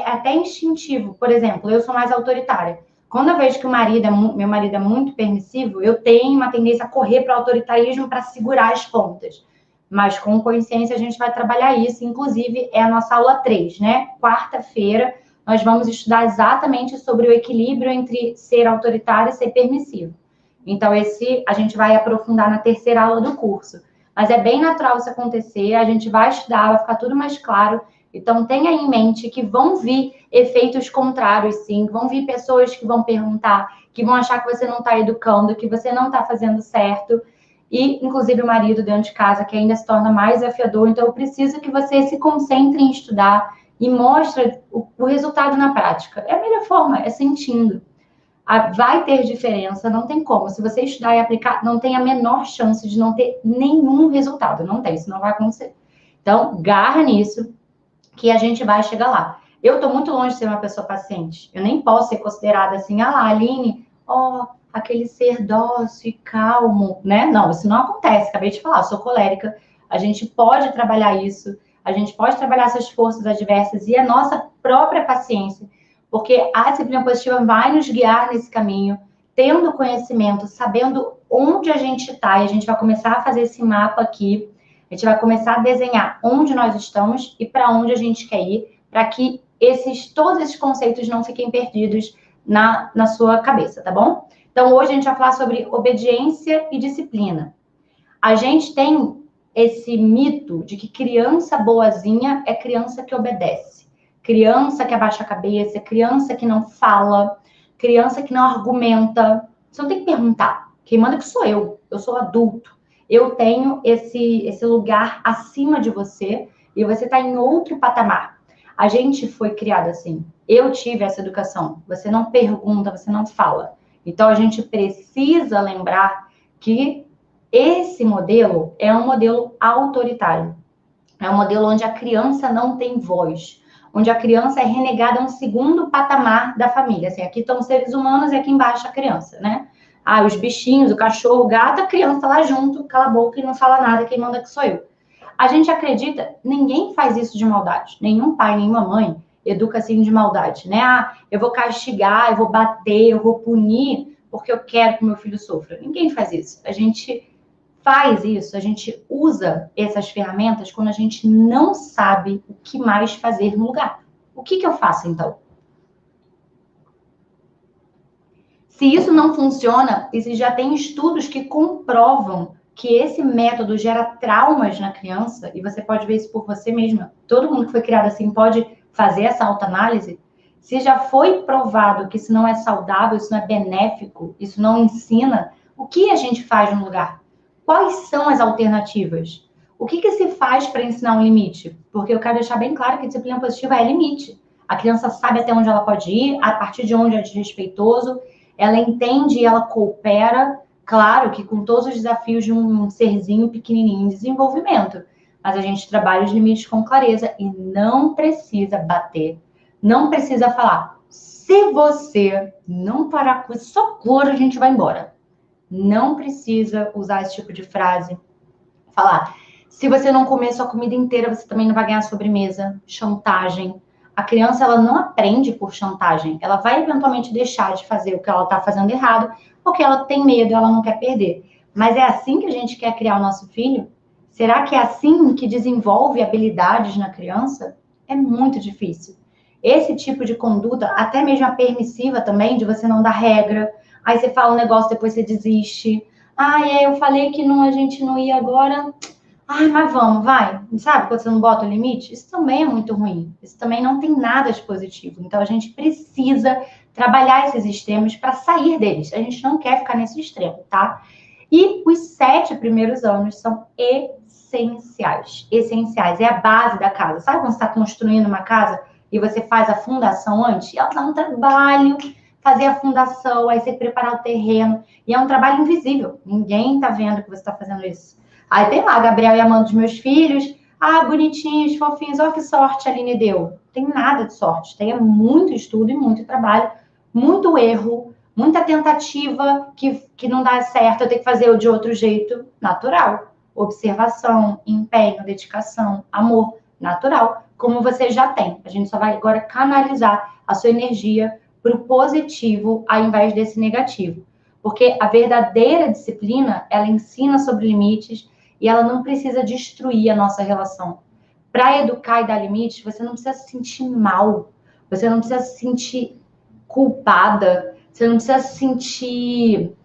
até instintivo. Por exemplo, eu sou mais autoritária. Quando eu vejo que meu marido é muito permissivo, eu tenho uma tendência a correr para o autoritarismo para segurar as pontas. Mas com consciência a gente vai trabalhar isso. Inclusive, é a nossa aula 3, né? Quarta-feira, nós vamos estudar exatamente sobre o equilíbrio entre ser autoritário e ser permissivo. Então, esse a gente vai aprofundar na terceira aula do curso. Mas é bem natural isso acontecer, a gente vai estudar, vai ficar tudo mais claro. Então, tenha em mente que vão vir efeitos contrários, sim. Vão vir pessoas que vão perguntar, que vão achar que você não está educando, que você não está fazendo certo. E, inclusive, o marido dentro de casa, que ainda se torna mais desafiador. Então, eu preciso que você se concentre em estudar e mostre o resultado na prática. É a melhor forma, é sentindo. Vai ter diferença, não tem como. Se você estudar e aplicar, não tem a menor chance de não ter nenhum resultado. Não tem, isso não vai acontecer. Então, garra nisso, que a gente vai chegar lá. Eu estou muito longe de ser uma pessoa paciente. Eu nem posso ser considerada assim, ah lá, Aline, aquele ser dócil e calmo, né? Não, isso não acontece. Acabei de falar, eu sou colérica. A gente pode trabalhar isso, a gente pode trabalhar essas forças adversas e a nossa própria paciência, porque a disciplina positiva vai nos guiar nesse caminho, tendo conhecimento, sabendo onde a gente está, e a gente vai começar a fazer esse mapa aqui. A gente vai começar a desenhar onde nós estamos e para onde a gente quer ir, para que todos esses conceitos não fiquem perdidos na sua cabeça, tá bom? Então, hoje a gente vai falar sobre obediência e disciplina. A gente tem esse mito de que criança boazinha é criança que obedece. Criança que abaixa a cabeça, criança que não fala, criança que não argumenta. Você não tem que perguntar. Quem manda que sou eu sou adulto. Eu tenho esse lugar acima de você e você está em outro patamar. A gente foi criado assim. Eu tive essa educação. Você não pergunta, você não fala. Então, a gente precisa lembrar que esse modelo é um modelo autoritário. É um modelo onde a criança não tem voz. Onde a criança é renegada a um segundo patamar da família. Assim, aqui estão os seres humanos e aqui embaixo a criança, né? Os bichinhos, o cachorro, o gato, a criança lá junto, cala a boca e não fala nada, quem manda que sou eu. A gente acredita, ninguém faz isso de maldade. Nenhum pai, nenhuma mãe educa assim de maldade, né? Eu vou castigar, eu vou bater, eu vou punir porque eu quero que meu filho sofra. Ninguém faz isso. A gente faz isso, a gente usa essas ferramentas quando a gente não sabe o que mais fazer no lugar. O que eu faço, então? Se isso não funciona, e já tem estudos que comprovam que esse método gera traumas na criança, e você pode ver isso por você mesma, todo mundo que foi criado assim pode fazer essa autoanálise. Se já foi provado que isso não é saudável, isso não é benéfico, isso não ensina, o que a gente faz no lugar? Quais são as alternativas? O que se faz para ensinar um limite? Porque eu quero deixar bem claro que disciplina positiva é limite. A criança sabe até onde ela pode ir, a partir de onde é desrespeitoso, ela entende e ela coopera, claro que com todos os desafios de um serzinho pequenininho em desenvolvimento. Mas a gente trabalha os limites com clareza e não precisa bater, não precisa falar. Se você não parar com isso, socorro, a gente vai embora. Não precisa usar esse tipo de frase. Falar, se você não comer sua comida inteira, você também não vai ganhar sobremesa. Chantagem. A criança, ela não aprende por chantagem. Ela vai eventualmente deixar de fazer o que ela está fazendo errado, porque ela tem medo, ela não quer perder. Mas é assim que a gente quer criar o nosso filho? Será que é assim que desenvolve habilidades na criança? É muito difícil. Esse tipo de conduta, até mesmo a permissiva também, de você não dar regra, aí você fala um negócio, depois você desiste. Eu falei que não, a gente não ia agora. Mas vamos, vai. Sabe quando você não bota o limite? Isso também é muito ruim. Isso também não tem nada de positivo. Então, a gente precisa trabalhar esses extremos para sair deles. A gente não quer ficar nesse extremo, tá? E os 7 primeiros anos são essenciais. Essenciais. É a base da casa. Sabe quando você está construindo uma casa e você faz a fundação antes? Ela dá um trabalho fazer a fundação, aí você preparar o terreno. E é um trabalho invisível. Ninguém está vendo que você está fazendo isso. Aí tem lá, Gabriel e Amanda dos meus filhos. Bonitinhos, fofinhos. Olha que sorte a Aline deu. Tem nada de sorte. Tem muito estudo e muito trabalho. Muito erro. Muita tentativa que não dá certo. Eu tenho que fazer de outro jeito. Natural. Observação, empenho, dedicação, amor. Natural. Como você já tem. A gente só vai agora canalizar a sua energia para o positivo ao invés desse negativo. Porque a verdadeira disciplina, ela ensina sobre limites e ela não precisa destruir a nossa relação. Para educar e dar limites, você não precisa se sentir mal, você não precisa se sentir culpada, você não precisa se sentir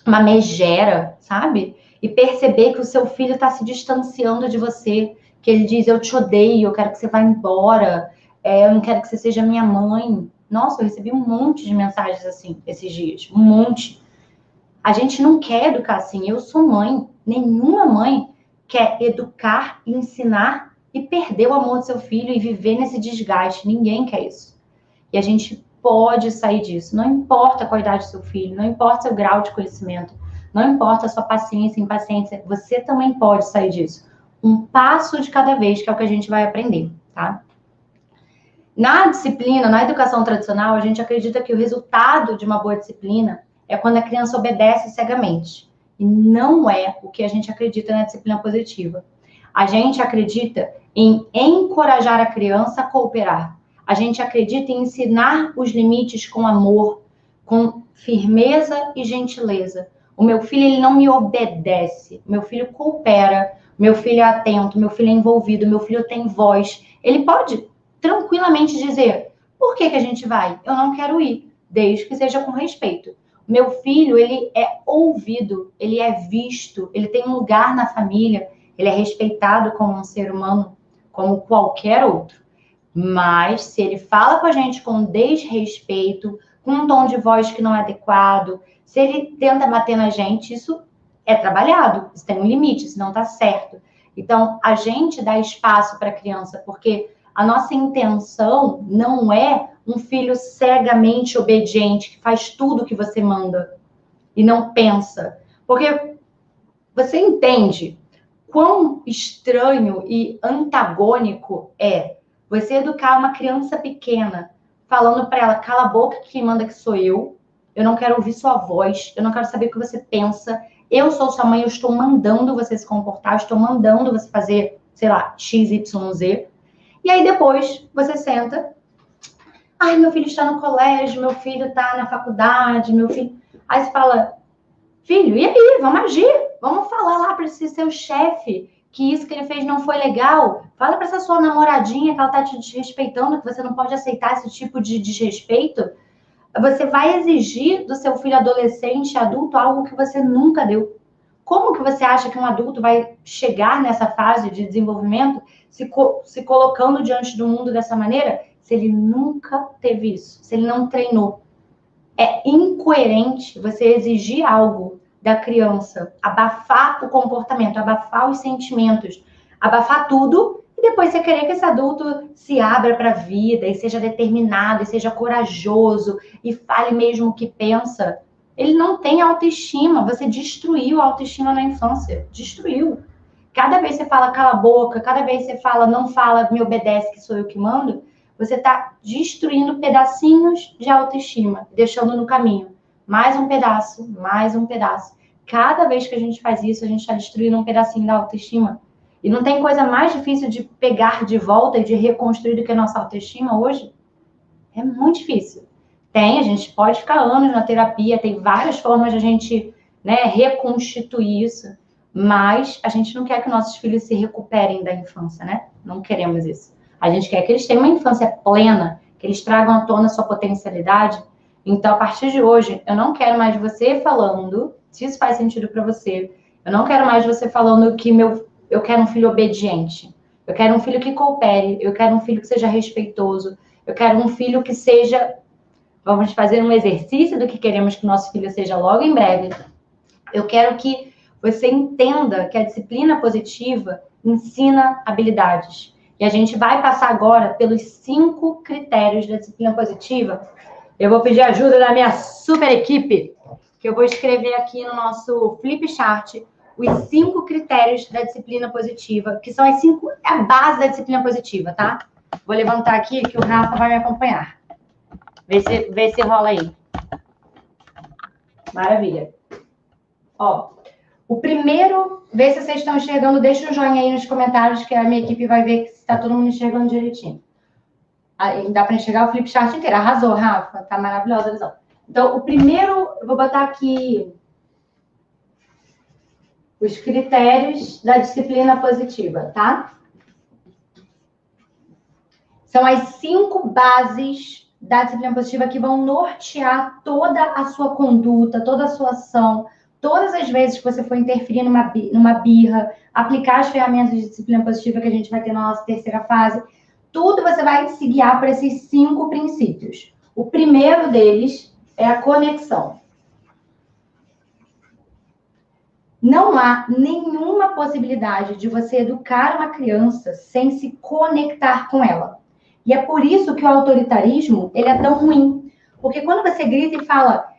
uma megera, sabe? E perceber que o seu filho está se distanciando de você, que ele diz, eu te odeio, eu quero que você vá embora, eu não quero que você seja minha mãe. Nossa, eu recebi um monte de mensagens assim, esses dias, um monte. A gente não quer educar assim. Eu sou mãe. Nenhuma mãe quer educar, ensinar e perder o amor do seu filho e viver nesse desgaste. Ninguém quer isso. E a gente pode sair disso. Não importa qual a idade do seu filho, não importa seu grau de conhecimento, não importa a sua paciência e impaciência, você também pode sair disso. Um passo de cada vez, que é o que a gente vai aprender, tá? Na disciplina, na educação tradicional, a gente acredita que o resultado de uma boa disciplina é quando a criança obedece cegamente. E não é o que a gente acredita na disciplina positiva. A gente acredita em encorajar a criança a cooperar. A gente acredita em ensinar os limites com amor, com firmeza e gentileza. O meu filho, ele não me obedece. Meu filho coopera. Meu filho é atento. Meu filho é envolvido. Meu filho tem voz. Ele pode tranquilamente dizer, por que a gente vai? Eu não quero ir, desde que seja com respeito. Meu filho, ele é ouvido, ele é visto, ele tem um lugar na família, ele é respeitado como um ser humano, como qualquer outro. Mas se ele fala com a gente com desrespeito, com um tom de voz que não é adequado, se ele tenta bater na gente, isso é trabalhado, isso tem um limite, isso não está certo. Então, a gente dá espaço para a criança, porque a nossa intenção não é um filho cegamente obediente, que faz tudo que você manda e não pensa. Porque você entende quão estranho e antagônico é você educar uma criança pequena, falando para ela, cala a boca, que quem manda que sou eu não quero ouvir sua voz, eu não quero saber o que você pensa, eu sou sua mãe, eu estou mandando você se comportar, eu estou mandando você fazer, sei lá, X, Y, Z. E aí depois você senta, meu filho está no colégio, meu filho está na faculdade, meu filho... Aí você fala, filho, e aí, vamos agir. Vamos falar lá para esse seu chefe que isso que ele fez não foi legal. Fala para essa sua namoradinha que ela tá te desrespeitando, que você não pode aceitar esse tipo de desrespeito. Você vai exigir do seu filho adolescente, adulto, algo que você nunca deu. Como que você acha que um adulto vai chegar nessa fase de desenvolvimento se colocando diante do mundo dessa maneira, se ele nunca teve isso, se ele não treinou? É incoerente você exigir algo da criança, abafar o comportamento, abafar os sentimentos, abafar tudo, e depois você querer que esse adulto se abra para a vida e seja determinado, e seja corajoso, e fale mesmo o que pensa. Ele não tem autoestima, você destruiu a autoestima na infância, destruiu. Cada vez que você fala cala a boca, cada vez que você fala não fala, me obedece que sou eu que mando, você está destruindo pedacinhos de autoestima, deixando no caminho. Mais um pedaço, mais um pedaço. Cada vez que a gente faz isso, a gente está destruindo um pedacinho da autoestima. E não tem coisa mais difícil de pegar de volta e de reconstruir do que a nossa autoestima hoje? É muito difícil. Tem, a gente pode ficar anos na terapia, tem várias formas de a gente, né, reconstituir isso, mas a gente não quer que nossos filhos se recuperem da infância, né? Não queremos isso. A gente quer que eles tenham uma infância plena, que eles tragam à tona a sua potencialidade. Então, a partir de hoje, eu não quero mais você falando, se isso faz sentido para você, eu não quero mais você falando que eu quero um filho obediente, eu quero um filho que coopere, eu quero um filho que seja respeitoso, eu quero um filho que seja... Vamos fazer um exercício do que queremos que o nosso filho seja logo em breve. Eu quero que você entenda que a disciplina positiva ensina habilidades. E a gente vai passar agora pelos 5 critérios da disciplina positiva. Eu vou pedir ajuda da minha super equipe, que eu vou escrever aqui no nosso flip chart os 5 critérios da disciplina positiva, que são a base da disciplina positiva, tá? Vou levantar aqui que o Rafa vai me acompanhar. Vê se rola aí. Maravilha. Ó, o primeiro, vê se vocês estão enxergando, deixa um joinha aí nos comentários que a minha equipe vai ver se está todo mundo enxergando direitinho. Aí dá para enxergar o flip chart inteiro. Arrasou, Rafa. Tá maravilhosa a visão. Então, o primeiro, eu vou botar aqui os critérios da disciplina positiva, tá? São as 5 bases da disciplina positiva que vão nortear toda a sua conduta, toda a sua ação, todas as vezes que você for interferir numa birra, aplicar as ferramentas de disciplina positiva que a gente vai ter na nossa terceira fase, tudo você vai se guiar por esses 5 princípios. O primeiro deles é a conexão. Não há nenhuma possibilidade de você educar uma criança sem se conectar com ela. E é por isso que o autoritarismo, ele é tão ruim. Porque quando você grita e fala,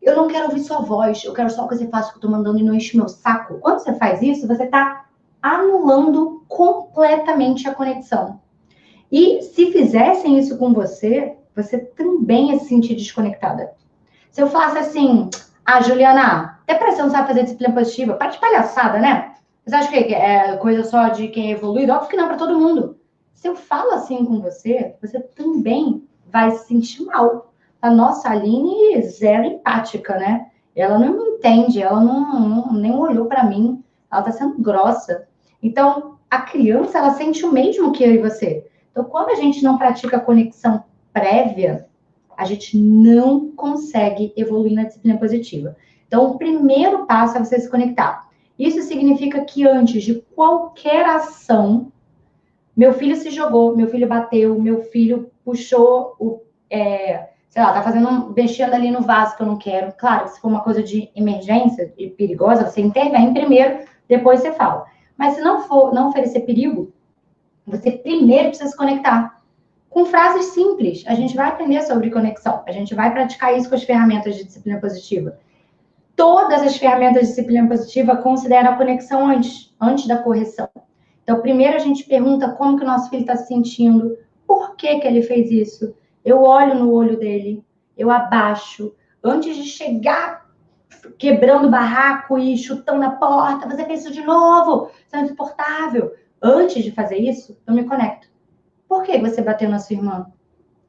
eu não quero ouvir sua voz, eu quero só que você faça o que eu tô mandando e não enche meu saco. Quando você faz isso, você tá anulando completamente a conexão. E se fizessem isso com você, você também ia se sentir desconectada. Se eu falasse assim, Juliana, até parece que você não sabe fazer disciplina positiva, para de palhaçada, né? Você acha que é coisa só de quem é evoluído? Óbvio que não, para todo mundo. Se eu falo assim com você, você também vai se sentir mal. A nossa Aline é zero empática, né? Ela não me entende, ela nem olhou para mim, ela tá sendo grossa. Então, a criança, ela sente o mesmo que eu e você. Então, quando a gente não pratica a conexão prévia, a gente não consegue evoluir na disciplina positiva. Então, o primeiro passo é você se conectar. Isso significa que antes de qualquer ação, meu filho se jogou, meu filho bateu, meu filho puxou sei lá, tá mexendo ali no vaso que eu não quero. Claro, se for uma coisa de emergência e perigosa, você intervém primeiro, depois você fala. Mas se não oferecer perigo, você primeiro precisa se conectar. Com frases simples, a gente vai aprender sobre conexão. A gente vai praticar isso com as ferramentas de disciplina positiva. Todas as ferramentas de disciplina positiva consideram a conexão antes da correção. Então, primeiro a gente pergunta como que o nosso filho está se sentindo, por que ele fez isso. Eu olho no olho dele, eu abaixo. Antes de chegar quebrando o barraco e chutando na porta, você fez isso de novo, você é insuportável. Antes de fazer isso, eu me conecto. Por que você bateu na sua irmã?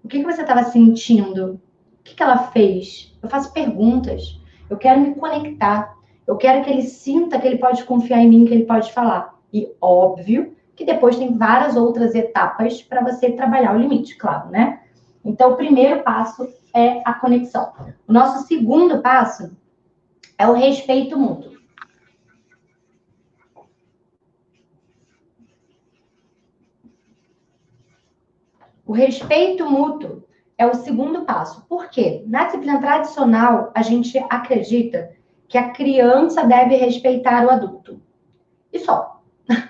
O que você estava sentindo? O que ela fez? Eu faço perguntas. Eu quero me conectar. Eu quero que ele sinta que ele pode confiar em mim, que ele pode falar. E óbvio que depois tem várias outras etapas para você trabalhar o limite, claro, né? Então, o primeiro passo é a conexão. O nosso segundo passo é o respeito mútuo. O respeito mútuo é o segundo passo. Por quê? Na disciplina tradicional, a gente acredita que a criança deve respeitar o adulto. E só.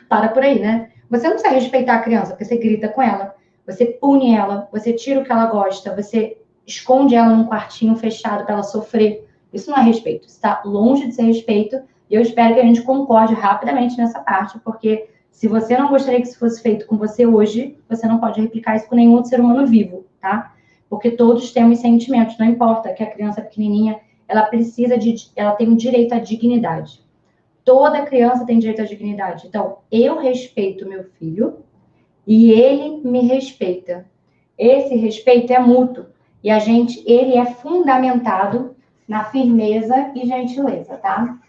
Para por aí, né? Você não precisa respeitar a criança, porque você grita com ela, você pune ela, você tira o que ela gosta, você esconde ela num quartinho fechado para ela sofrer. Isso não é respeito. Isso está longe de ser respeito. E eu espero que a gente concorde rapidamente nessa parte, porque se você não gostaria que isso fosse feito com você hoje, você não pode replicar isso com nenhum outro ser humano vivo, tá? Porque todos temos sentimentos, não importa que a criança pequenininha, ela tem um direito à dignidade. Toda criança tem direito à dignidade. Então, eu respeito meu filho e ele me respeita. Esse respeito é mútuo e ele é fundamentado na firmeza e gentileza, tá?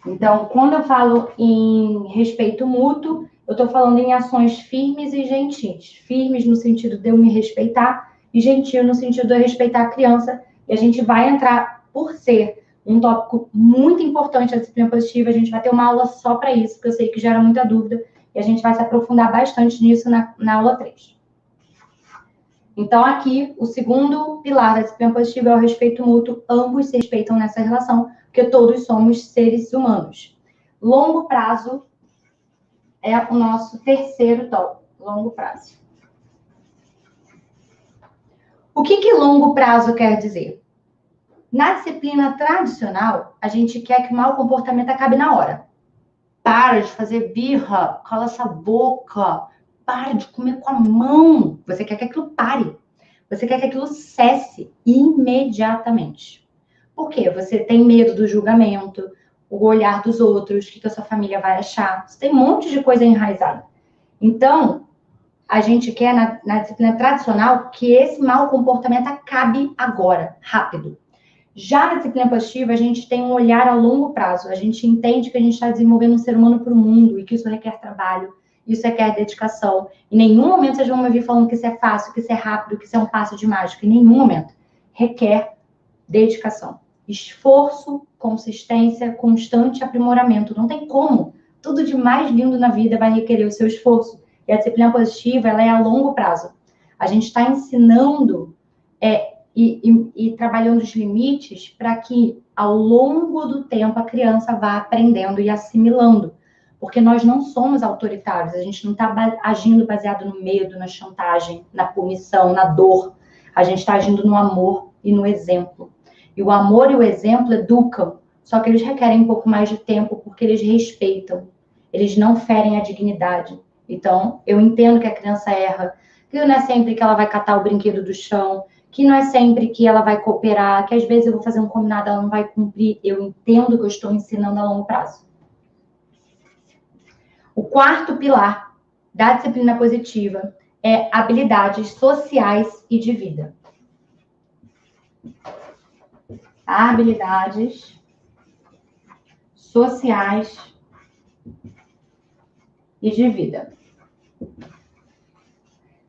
Então, quando eu falo em respeito mútuo, eu estou falando em ações firmes e gentis. Firmes no sentido de eu me respeitar e gentil no sentido de eu respeitar a criança. E a gente vai entrar, por ser um tópico muito importante da disciplina positiva, a gente vai ter uma aula só para isso, porque eu sei que gera muita dúvida, e a gente vai se aprofundar bastante nisso na aula 3. Então, aqui, o segundo pilar da disciplina positiva é o respeito mútuo. Ambos se respeitam nessa relação, porque todos somos seres humanos. Longo prazo é o nosso terceiro tópico. Longo prazo. O que longo prazo quer dizer? Na disciplina tradicional, a gente quer que o mau comportamento acabe na hora. Para de fazer birra, cala essa boca, para de comer com a mão. Você quer que aquilo pare. Você quer que aquilo cesse imediatamente. Por quê? Você tem medo do julgamento, o olhar dos outros, o que a sua família vai achar. Você tem um monte de coisa enraizada. Então, a gente quer, na disciplina tradicional, que esse mau comportamento acabe agora, rápido. Já na disciplina positiva, a gente tem um olhar a longo prazo. A gente entende que a gente está desenvolvendo um ser humano para o mundo e que isso requer trabalho, isso requer dedicação. Em nenhum momento vocês vão me ouvir falando que isso é fácil, que isso é rápido, que isso é um passo de mágica. Em nenhum momento. Requer dedicação. Esforço, consistência, constante aprimoramento. Não tem como. Tudo de mais lindo na vida vai requerer o seu esforço. E a disciplina positiva, ela é a longo prazo. A gente está ensinando e trabalhando os limites para que, ao longo do tempo, a criança vá aprendendo e assimilando. Porque nós não somos autoritários, a gente não está agindo baseado no medo, na chantagem, na punição, na dor. A gente está agindo no amor e no exemplo. E o amor e o exemplo educam, só que eles requerem um pouco mais de tempo porque eles respeitam. Eles não ferem a dignidade. Então, eu entendo que a criança erra, que não é sempre que ela vai catar o brinquedo do chão, que não é sempre que ela vai cooperar, que às vezes eu vou fazer um combinado, ela não vai cumprir. Eu entendo que eu estou ensinando a longo prazo. O quarto pilar da disciplina positiva é habilidades sociais e de vida. Habilidades sociais e de vida.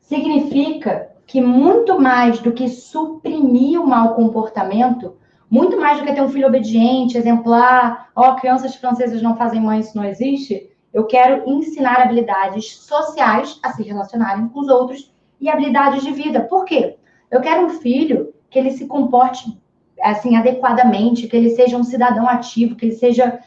Significa que muito mais do que suprimir o mau comportamento, muito mais do que ter um filho obediente, exemplar, crianças francesas não fazem mãe, isso não existe, eu quero ensinar habilidades sociais a se relacionarem com os outros e habilidades de vida. Por quê? Eu quero um filho que ele se comporte assim adequadamente, que ele seja um cidadão ativo, que ele seja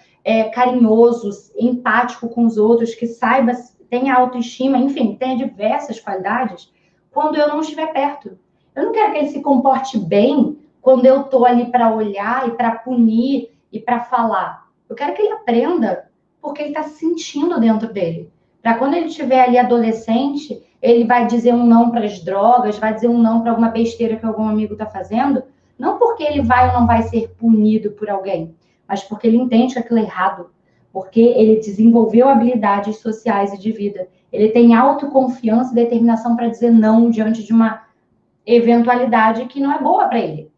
carinhoso, empático com os outros, que saiba, tenha autoestima, enfim, tenha diversas qualidades quando eu não estiver perto. Eu não quero que ele se comporte bem quando eu estou ali para olhar e para punir e para falar. Eu quero que ele aprenda porque ele está se sentindo dentro dele. Para quando ele estiver ali adolescente, ele vai dizer um não para as drogas, vai dizer um não para alguma besteira que algum amigo está fazendo, não porque ele vai ou não vai ser punido por alguém, mas porque ele entende que aquilo é errado, porque ele desenvolveu habilidades sociais e de vida. Ele tem autoconfiança e determinação para dizer não diante de uma eventualidade que não é boa para ele.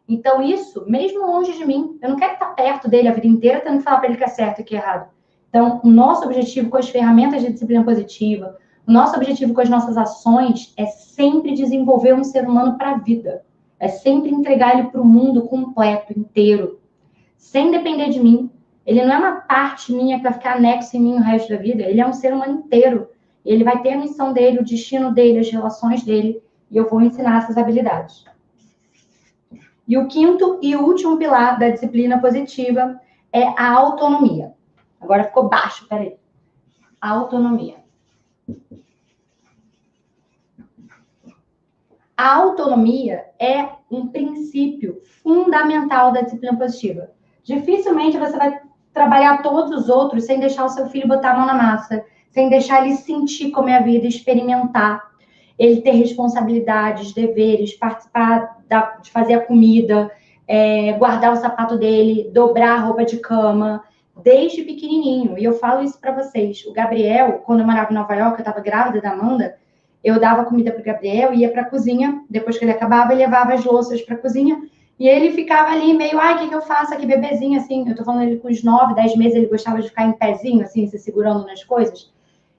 Então, isso, mesmo longe de mim, eu não quero estar perto dele a vida inteira tendo que falar para ele que é certo e que é errado. Então, o nosso objetivo com as ferramentas de disciplina positiva, o nosso objetivo com as nossas ações é sempre desenvolver um ser humano para a vida. É sempre entregar ele para o mundo completo, inteiro, sem depender de mim. Ele não é uma parte minha que vai ficar anexo em mim o resto da vida. Ele é um ser humano inteiro. Ele vai ter a missão dele, o destino dele, as relações dele. E eu vou ensinar essas habilidades. E o quinto e último pilar da disciplina positiva é a autonomia. Agora ficou baixo, peraí. A autonomia. A autonomia é um princípio fundamental da disciplina positiva. Dificilmente você vai trabalhar todos os outros sem deixar o seu filho botar a mão na massa, sem deixar ele sentir como é a vida, experimentar, ele ter responsabilidades, deveres, participar de fazer a comida, guardar o sapato dele, dobrar a roupa de cama, desde pequenininho. E eu falo isso para vocês. O Gabriel, quando eu morava em Nova York, eu estava grávida da Amanda, eu dava comida para o Gabriel, ia para a cozinha, depois que ele acabava, ele levava as louças para a cozinha, e ele ficava ali meio, ai, o que eu faço aqui, bebezinho, assim, eu tô falando ele com uns 9, 10 meses, ele gostava de ficar em pezinho, assim, se segurando nas coisas,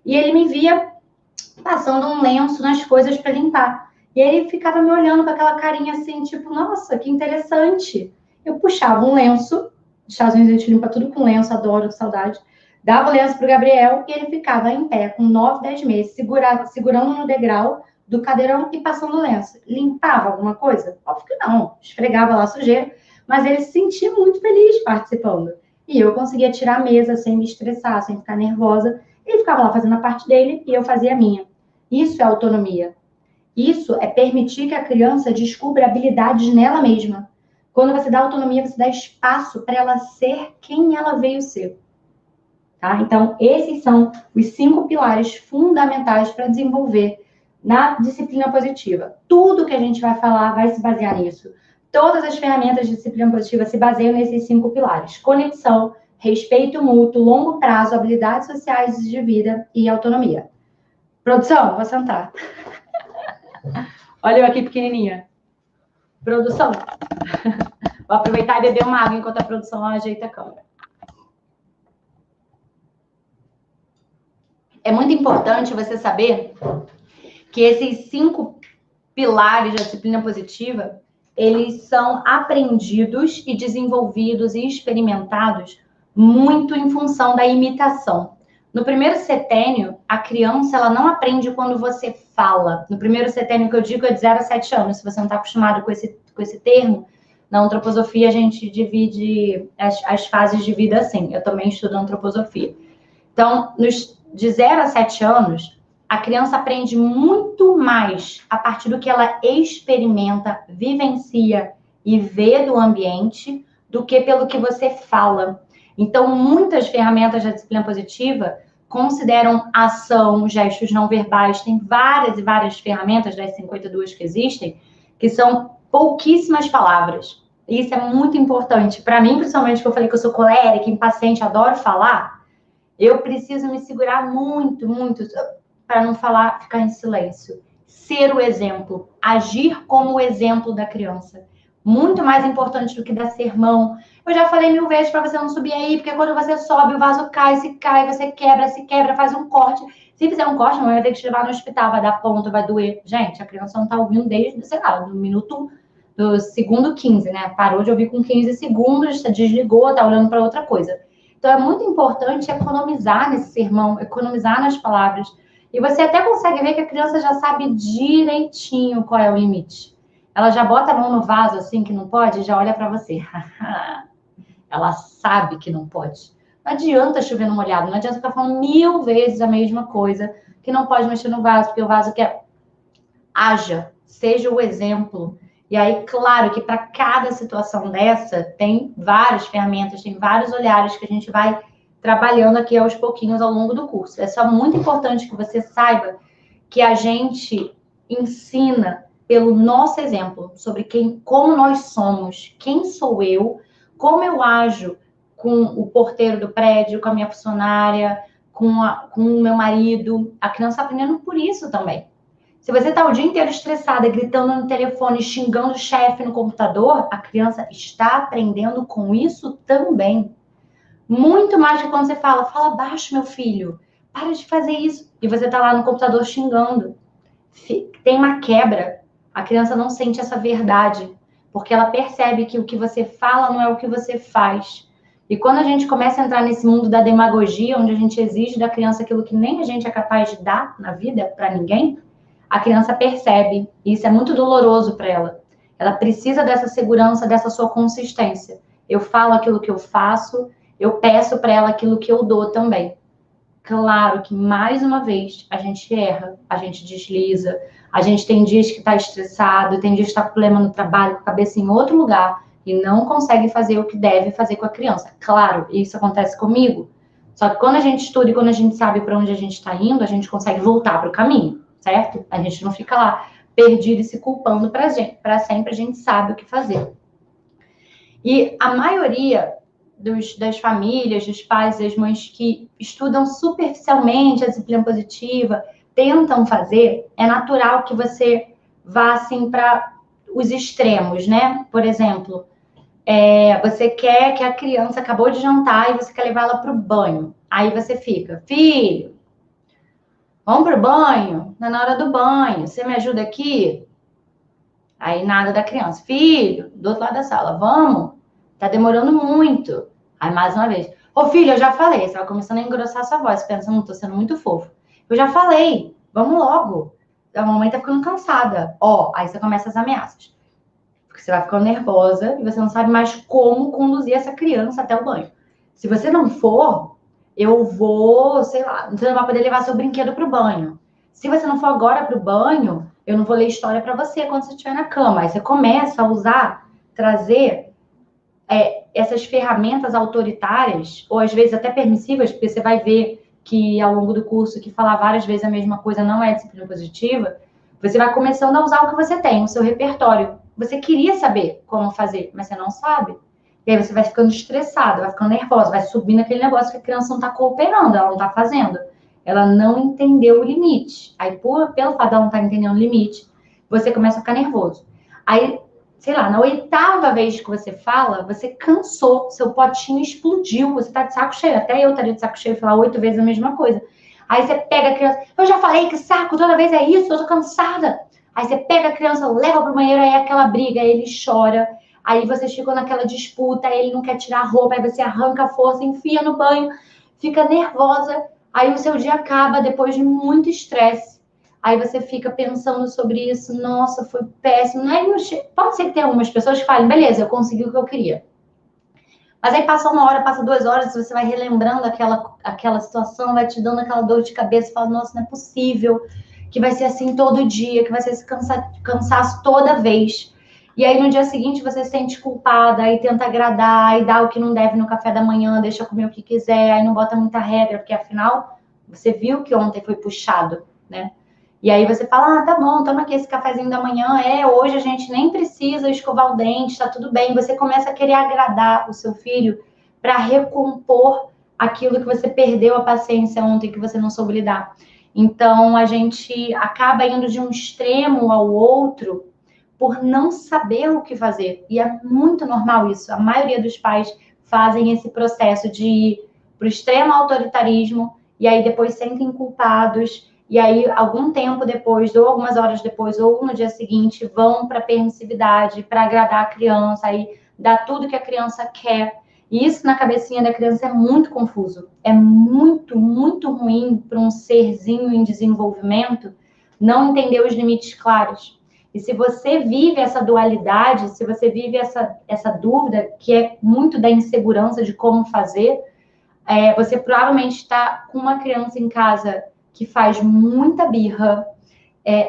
e ele me via passando um lenço nas coisas para limpar, e ele ficava me olhando com aquela carinha assim, tipo, nossa, que interessante. Eu puxava um lenço, nos Estados Unidos a gente limpa tudo com lenço, adoro, saudade, dava o lenço pro Gabriel e ele ficava em pé, com 9, 10 meses, segurando no degrau do cadeirão e passando o lenço. Limpava alguma coisa? Óbvio que não. Esfregava lá a sujeira, mas ele se sentia muito feliz participando. E eu conseguia tirar a mesa sem me estressar, sem ficar nervosa. Ele ficava lá fazendo a parte dele e eu fazia a minha. Isso é autonomia. Isso é permitir que a criança descubra habilidades nela mesma. Quando você dá autonomia, você dá espaço para ela ser quem ela veio ser. Tá? Então, esses são os 5 pilares fundamentais para desenvolver na disciplina positiva. Tudo que a gente vai falar vai se basear nisso. Todas as ferramentas de disciplina positiva se baseiam nesses 5 pilares. Conexão, respeito mútuo, longo prazo, habilidades sociais de vida e autonomia. Produção, vou sentar. Olha eu aqui pequenininha. Produção. Vou aproveitar e beber uma água enquanto a produção ajeita a câmera. É muito importante você saber que esses 5 pilares da disciplina positiva, eles são aprendidos e desenvolvidos e experimentados muito em função da imitação. No primeiro setênio, a criança ela não aprende quando você fala. No primeiro setênio que eu digo é de 0 a 7 anos. Se você não está acostumado com esse termo, na antroposofia a gente divide as fases de vida assim. Eu também estudo antroposofia. Então, de 0 a 7 anos, a criança aprende muito mais a partir do que ela experimenta, vivencia e vê do ambiente do que pelo que você fala. Então, muitas ferramentas da disciplina positiva consideram ação, gestos não verbais. Tem várias e várias ferramentas das 52 que existem, que são pouquíssimas palavras. E isso é muito importante. Para mim, principalmente, que eu falei que eu sou colérica, impaciente, adoro falar, eu preciso me segurar muito, muito, para não falar, ficar em silêncio. Ser o exemplo, agir como o exemplo da criança. Muito mais importante do que dar sermão. Eu já falei 1000 vezes para você não subir aí, porque quando você sobe, o vaso cai, se cai, você quebra, se quebra, faz um corte. Se fizer um corte, não vai ter que te levar no hospital, vai dar ponto, vai doer. Gente, a criança não tá ouvindo desde, sei lá, do segundo 15, né? Parou de ouvir com 15 segundos, desligou, tá olhando para outra coisa. Então, é muito importante economizar nesse sermão, economizar nas palavras. E você até consegue ver que a criança já sabe direitinho qual é o limite. Ela já bota a mão no vaso, assim, que não pode, e já olha para você. Ela sabe que não pode. Não adianta chover no molhado, não adianta ficar falando 1000 vezes a mesma coisa, que não pode mexer no vaso, porque o vaso quer... Haja, seja o exemplo. E aí, claro que para cada situação dessa, tem várias ferramentas, tem vários olhares que a gente vai trabalhando aqui aos pouquinhos ao longo do curso. É só muito importante que você saiba que a gente ensina pelo nosso exemplo, sobre como nós somos, quem sou eu, como eu ajo com o porteiro do prédio, com a minha funcionária, com o meu marido. A criança está aprendendo por isso também. Se você está o dia inteiro estressada, gritando no telefone, xingando o chefe no computador, a criança está aprendendo com isso também. Muito mais que quando você fala baixo, meu filho, para de fazer isso. E você está lá no computador xingando. Tem uma quebra. A criança não sente essa verdade, porque ela percebe que o que você fala não é o que você faz. E quando a gente começa a entrar nesse mundo da demagogia, onde a gente exige da criança aquilo que nem a gente é capaz de dar na vida para ninguém, a criança percebe. E isso é muito doloroso para ela. Ela precisa dessa segurança, dessa sua consistência. Eu falo aquilo que eu faço, eu peço para ela aquilo que eu dou também. Claro que, mais uma vez, a gente erra, a gente desliza, a gente tem dias que está estressado, tem dias que está com problema no trabalho, com a cabeça em outro lugar e não consegue fazer o que deve fazer com a criança. Claro, isso acontece comigo. Só que quando a gente estuda e quando a gente sabe para onde a gente está indo, a gente consegue voltar para o caminho, certo? A gente não fica lá perdido e se culpando para sempre, a gente sabe o que fazer. E a maioria das famílias, dos pais e das mães que estudam superficialmente a disciplina positiva, tentam fazer, é natural que você vá assim para os extremos, né? Por exemplo, você quer que a criança acabou de jantar e você quer levar ela para o banho. Aí você fica, filho, vamos para o banho? Não é na hora do banho, você me ajuda aqui? Aí nada da criança, filho, do outro lado da sala, vamos? Tá demorando muito. Aí, mais uma vez. Ô, filho, eu já falei. Você vai começando a engrossar sua voz. Pensa, não tô sendo muito fofo. Eu já falei. Vamos logo. A mamãe tá ficando cansada. Ó, aí você começa as ameaças. Porque você vai ficando nervosa e você não sabe mais como conduzir essa criança até o banho. Se você não for, eu vou, sei lá, você não vai poder levar seu brinquedo pro banho. Se você não for agora pro banho, eu não vou ler história para você quando você estiver na cama. Aí você começa a usar, trazer essas ferramentas autoritárias, ou às vezes até permissivas, porque você vai ver que ao longo do curso que falar várias vezes a mesma coisa não é disciplina positiva, você vai começando a usar o que você tem, o seu repertório. Você queria saber como fazer, mas você não sabe. E aí você vai ficando estressada, vai ficando nervosa, vai subindo aquele negócio que a criança não está cooperando, ela não está fazendo. Ela não entendeu o limite. Aí, pelo fato dela não estar entendendo o limite, você começa a ficar nervoso. Aí, sei lá, na 8ª vez que você fala, você cansou, seu potinho explodiu, você tá de saco cheio. Até eu estaria de saco cheio e falar 8 vezes a mesma coisa. Aí você pega a criança, eu já falei que saco, toda vez é isso, eu tô cansada. Aí você pega a criança, leva pro banheiro, aí é aquela briga, aí ele chora. Aí vocês ficam naquela disputa, aí ele não quer tirar a roupa, aí você arranca a força, enfia no banho, fica nervosa. Aí o seu dia acaba depois de muito estresse. Aí você fica pensando sobre isso, nossa, foi péssimo. Pode ser que tenha algumas pessoas que falem, beleza, eu consegui o que eu queria. Mas aí passa 1 hora, passa 2 horas, você vai relembrando aquela situação, vai te dando aquela dor de cabeça, fala, nossa, não é possível que vai ser assim todo dia, que vai ser esse cansaço toda vez. E aí no dia seguinte você se sente culpada, aí tenta agradar, aí dá o que não deve no café da manhã, deixa comer o que quiser, aí não bota muita regra, porque afinal você viu que ontem foi puxado, né? E aí você fala, tá bom, toma aqui esse cafezinho da manhã, hoje a gente nem precisa escovar o dente, tá tudo bem. Você começa a querer agradar o seu filho para recompor aquilo que você perdeu a paciência ontem, que você não soube lidar. Então, a gente acaba indo de um extremo ao outro por não saber o que fazer. E é muito normal isso. A maioria dos pais fazem esse processo de ir para o extremo autoritarismo e aí depois sentem culpados. E aí, algum tempo depois, ou algumas horas depois, ou no dia seguinte, vão para a permissividade, para agradar a criança, aí dá tudo que a criança quer. E isso na cabecinha da criança é muito confuso. É muito, muito ruim para um serzinho em desenvolvimento não entender os limites claros. E se você vive essa dualidade, se você vive essa dúvida, que é muito da insegurança de como fazer, você provavelmente está com uma criança em casa que faz muita birra,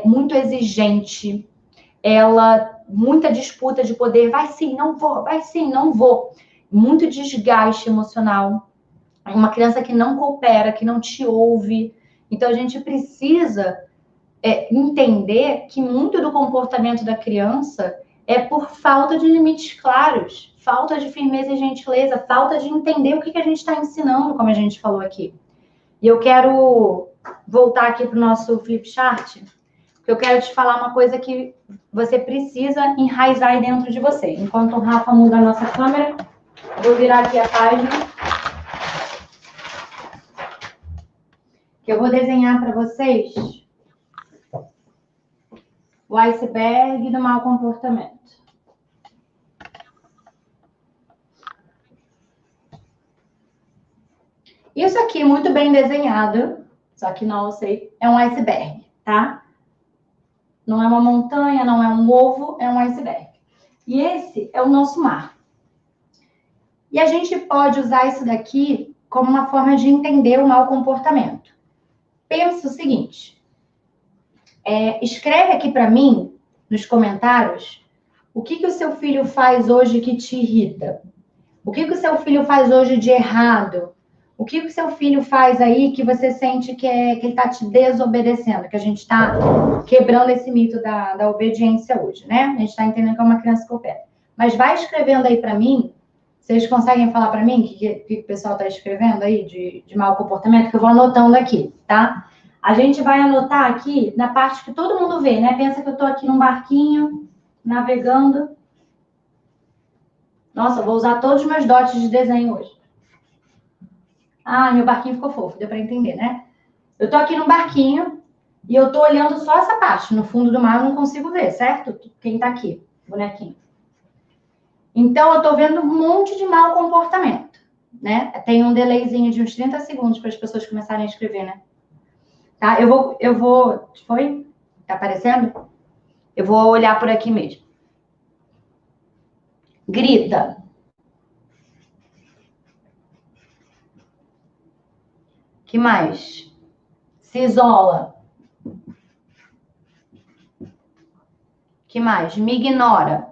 muito exigente, muita disputa de poder, vai sim, não vou, vai sim, não vou. Muito desgaste emocional. Uma criança que não coopera, que não te ouve. Então, a gente precisa entender que muito do comportamento da criança é por falta de limites claros, falta de firmeza e gentileza, falta de entender o que a gente está ensinando, como a gente falou aqui. E eu quero voltar aqui para o nosso flip chart, porque que eu quero te falar uma coisa que você precisa enraizar aí dentro de você. Enquanto o Rafa muda a nossa câmera, eu vou virar aqui a página. Que eu vou desenhar para vocês o iceberg do mau comportamento. Isso aqui, muito bem desenhado, só que não sei, é um iceberg, tá? Não é uma montanha, não é um ovo, é um iceberg. E esse é o nosso mar. E a gente pode usar isso daqui como uma forma de entender o mau comportamento. Pensa o seguinte, escreve aqui para mim, nos comentários, o que o seu filho faz hoje que te irrita? O que o seu filho faz hoje de errado? O que o seu filho faz aí que você sente que ele está te desobedecendo? Que a gente está quebrando esse mito da obediência hoje, né? A gente está entendendo que é uma criança que coopera. Mas vai escrevendo aí para mim. Vocês conseguem falar para mim o que o pessoal está escrevendo aí de mau comportamento? Que eu vou anotando aqui, tá? A gente vai anotar aqui na parte que todo mundo vê, né? Pensa que eu estou aqui num barquinho, navegando. Nossa, eu vou usar todos os meus dotes de desenho hoje. Ah, meu barquinho ficou fofo, deu para entender, né? Eu tô aqui no barquinho e eu tô olhando só essa parte. No fundo do mar eu não consigo ver, certo? Quem tá aqui? Bonequinho. Então, eu tô vendo um monte de mau comportamento, né? Tem um delayzinho de uns 30 segundos para as pessoas começarem a escrever, né? Tá? Eu vou... Foi? Tá aparecendo? Eu vou olhar por aqui mesmo. Grita. Que mais? Se isola. Que mais? Me ignora.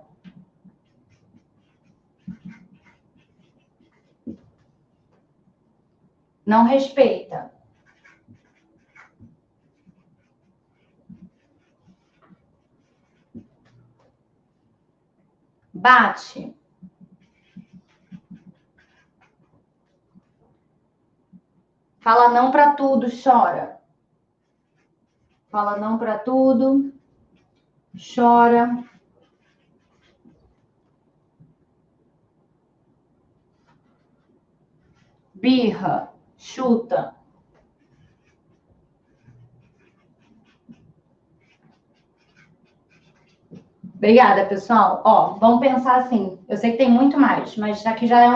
Não respeita. Bate. Fala não para tudo, chora. Fala não para tudo, chora. Birra, chuta. Obrigada, pessoal. Ó, vamos pensar assim. Eu sei que tem muito mais, mas aqui já é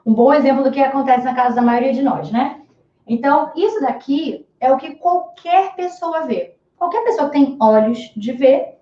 um bom exemplo do que acontece na casa da maioria de nós, né? Então, isso daqui é o que qualquer pessoa vê. Qualquer pessoa que tem olhos de ver,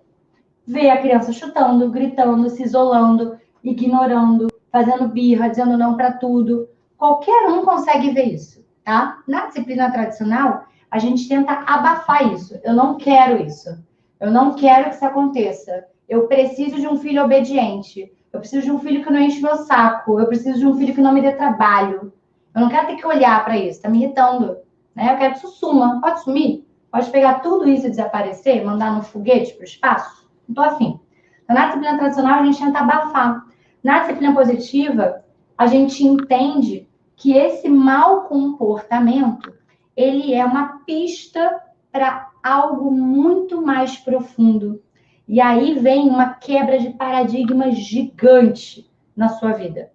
vê a criança chutando, gritando, se isolando, ignorando, fazendo birra, dizendo não para tudo. Qualquer um consegue ver isso, tá? Na disciplina tradicional, a gente tenta abafar isso. Eu não quero isso. Eu não quero que isso aconteça. Eu preciso de um filho obediente. Eu preciso de um filho que não enche meu saco. Eu preciso de um filho que não me dê trabalho. Eu não quero ter que olhar para isso. Tá me irritando. Né? Eu quero que isso suma. Pode sumir? Pode pegar tudo isso e desaparecer? Mandar num foguete para o espaço? Não tô afim. Então, na disciplina tradicional, a gente tenta abafar. Na disciplina positiva, a gente entende que esse mau comportamento, ele é uma pista para algo muito mais profundo. E aí vem uma quebra de paradigma gigante na sua vida.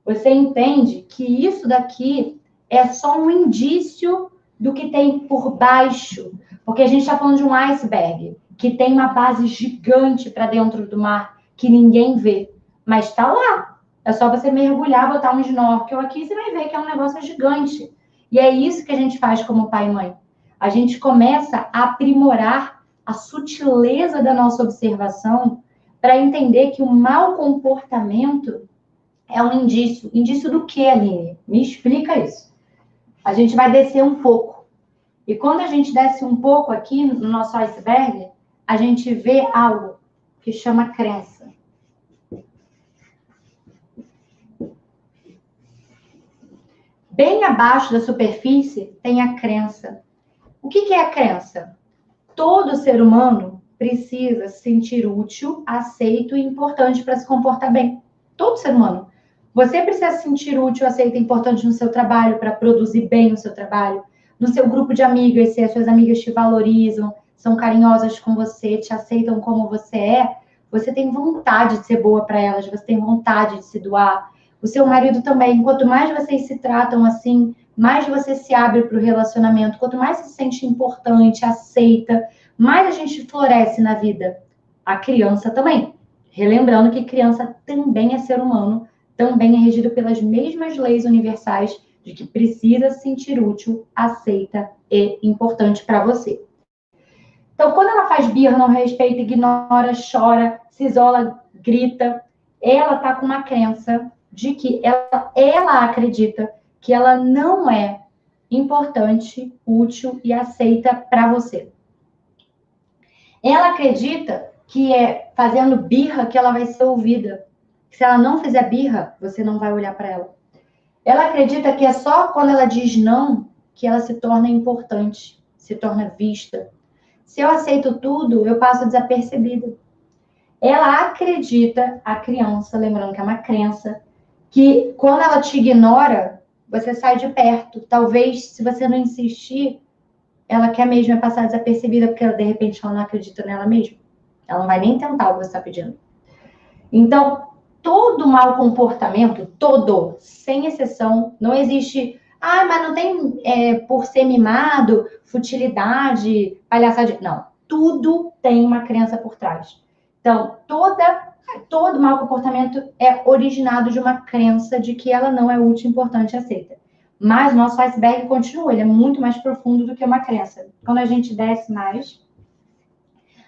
Você entende que isso daqui é só um indício do que tem por baixo. Porque a gente está falando de um iceberg que tem uma base gigante para dentro do mar que ninguém vê. Mas está lá. É só você mergulhar, botar um snorkel aqui e você vai ver que é um negócio gigante. E é isso que a gente faz como pai e mãe. A gente começa a aprimorar a sutileza da nossa observação para entender que o mau comportamento é um indício. Indício do quê, Aline? Me explica isso. A gente vai descer um pouco. E quando a gente desce um pouco aqui no nosso iceberg, a gente vê algo que chama crença. Bem abaixo da superfície tem a crença. O que é a crença? Todo ser humano precisa se sentir útil, aceito e importante para se comportar bem. Todo ser humano. Você precisa se sentir útil, aceito e importante no seu trabalho, para produzir bem no seu trabalho. No seu grupo de amigas, se as suas amigas te valorizam, são carinhosas com você, te aceitam como você é, você tem vontade de ser boa para elas, você tem vontade de se doar. O seu marido também. Quanto mais vocês se tratam assim, mais você se abre para o relacionamento. Quanto mais se sente importante, aceita, mais a gente floresce na vida. A criança também. Relembrando que criança também é ser humano, também é regido pelas mesmas leis universais de que precisa se sentir útil, aceita e importante para você. Então, quando ela faz birra, não respeita, ignora, chora, se isola, grita, ela está com uma crença de que ela acredita que ela não é importante, útil e aceita para você. Ela acredita que é fazendo birra que ela vai ser ouvida. Se ela não fizer birra, você não vai olhar para ela. Ela acredita que é só quando ela diz não que ela se torna importante, se torna vista. Se eu aceito tudo, eu passo desapercebida. Ela acredita, a criança, lembrando que é uma crença, que quando ela te ignora, você sai de perto. Talvez, se você não insistir, ela quer mesmo passar desapercebida, porque de repente ela não acredita nela mesma. Ela não vai nem tentar o que você está pedindo. Então, todo mau comportamento, todo, sem exceção, não existe... Ah, mas não tem, por ser mimado, futilidade, palhaçada. Não, tudo tem uma crença por trás. Então, todo mau comportamento é originado de uma crença de que ela não é útil, importante e aceita. Mas o nosso iceberg continua, ele é muito mais profundo do que uma crença. Quando a gente desce mais,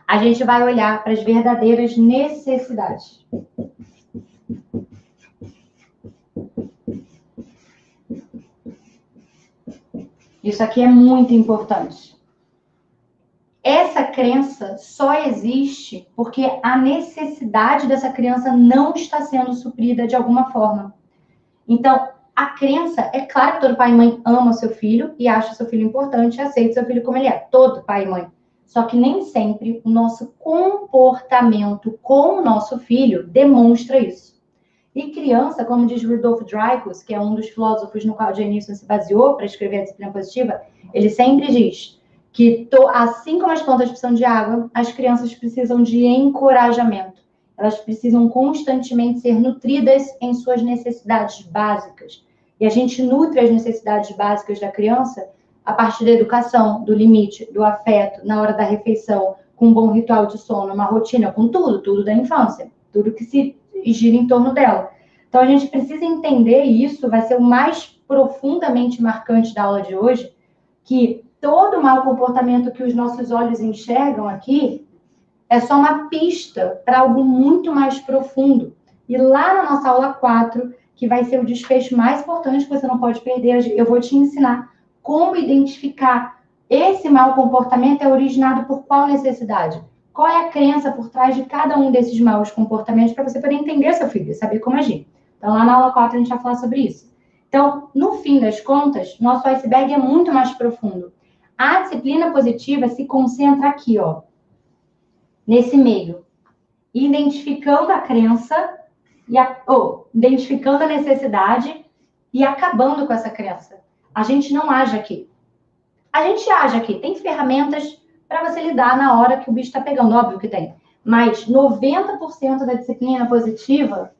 a gente vai olhar para as verdadeiras necessidades. Isso aqui é muito importante. Essa crença só existe porque a necessidade dessa criança não está sendo suprida de alguma forma. Então, a crença, é claro que todo pai e mãe ama seu filho e acha seu filho importante e aceita seu filho como ele é. Todo pai e mãe. Só que nem sempre o nosso comportamento com o nosso filho demonstra isso. E criança, como diz Rudolf Dreikurs, que é um dos filósofos no qual Jane Nielsen se baseou para escrever a disciplina positiva, ele sempre diz que, assim como as plantas precisam de água, as crianças precisam de encorajamento. Elas precisam constantemente ser nutridas em suas necessidades básicas. E a gente nutre as necessidades básicas da criança a partir da educação, do limite, do afeto, na hora da refeição, com um bom ritual de sono, uma rotina, com tudo da infância, tudo que se gira em torno dela. Então, a gente precisa entender isso, vai ser o mais profundamente marcante da aula de hoje, que todo mau comportamento que os nossos olhos enxergam aqui é só uma pista para algo muito mais profundo. E lá na nossa aula 4, que vai ser o desfecho mais importante que você não pode perder, eu vou te ensinar como identificar esse mau comportamento é originado por qual necessidade. Qual é a crença por trás de cada um desses maus comportamentos para você poder entender seu filho e saber como agir. Então, lá na aula 4, a gente vai falar sobre isso. Então, no fim das contas, nosso iceberg é muito mais profundo. A disciplina positiva se concentra aqui, ó, nesse meio. Identificando a crença, identificando a necessidade e acabando com essa crença. A gente não age aqui. A gente age aqui. Tem ferramentas para você lidar na hora que o bicho está pegando, óbvio que tem. Mas 90% da disciplina positiva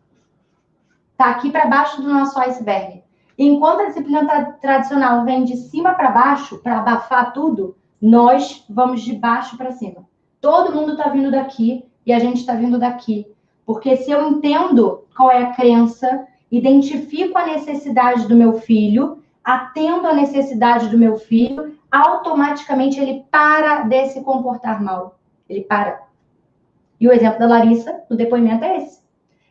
está aqui para baixo do nosso iceberg. Enquanto a disciplina tradicional vem de cima para baixo, para abafar tudo, nós vamos de baixo para cima. Todo mundo está vindo daqui e a gente está vindo daqui. Porque se eu entendo qual é a crença, identifico a necessidade do meu filho, atendo a necessidade do meu filho, automaticamente ele para de se comportar mal. Ele para. E o exemplo da Larissa, no depoimento, é esse.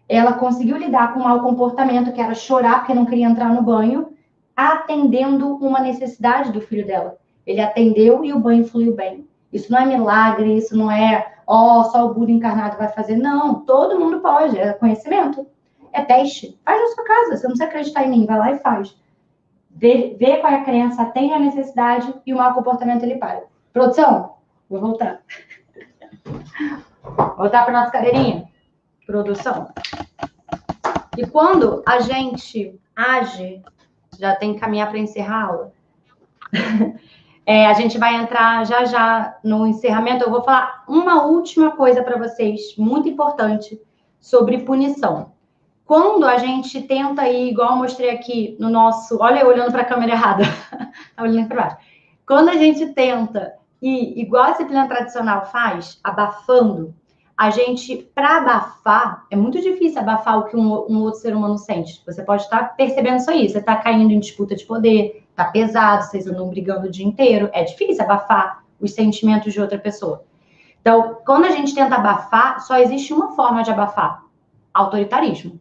Ela conseguiu lidar com o mau comportamento, que era chorar porque não queria entrar no banho, atendendo uma necessidade do filho dela. Ele atendeu e o banho fluiu bem. Isso não é milagre, isso não é, só o Buda encarnado vai fazer. Não, todo mundo pode, é conhecimento. É teste. Faz na sua casa, você não precisa acreditar em mim, vai lá e faz. Vê qual é a crença, atende a necessidade e o mau comportamento ele para. Produção, vou voltar. Voltar para nossa cadeirinha. Produção. E quando a gente age, já tem que caminhar para encerrar a aula. A gente vai entrar já já no encerramento. Eu vou falar uma última coisa para vocês, muito importante, sobre punição. Quando a gente tenta ir, igual eu mostrei aqui no nosso... Olha eu olhando para a câmera errada. Tá olhando para baixo. Quando a gente tenta ir, igual a disciplina tradicional faz, abafando, a gente, para abafar, é muito difícil abafar o que um outro ser humano sente. Você pode estar percebendo isso aí. Você está caindo em disputa de poder, tá pesado, vocês andam brigando o dia inteiro. É difícil abafar os sentimentos de outra pessoa. Então, quando a gente tenta abafar, só existe uma forma de abafar: autoritarismo.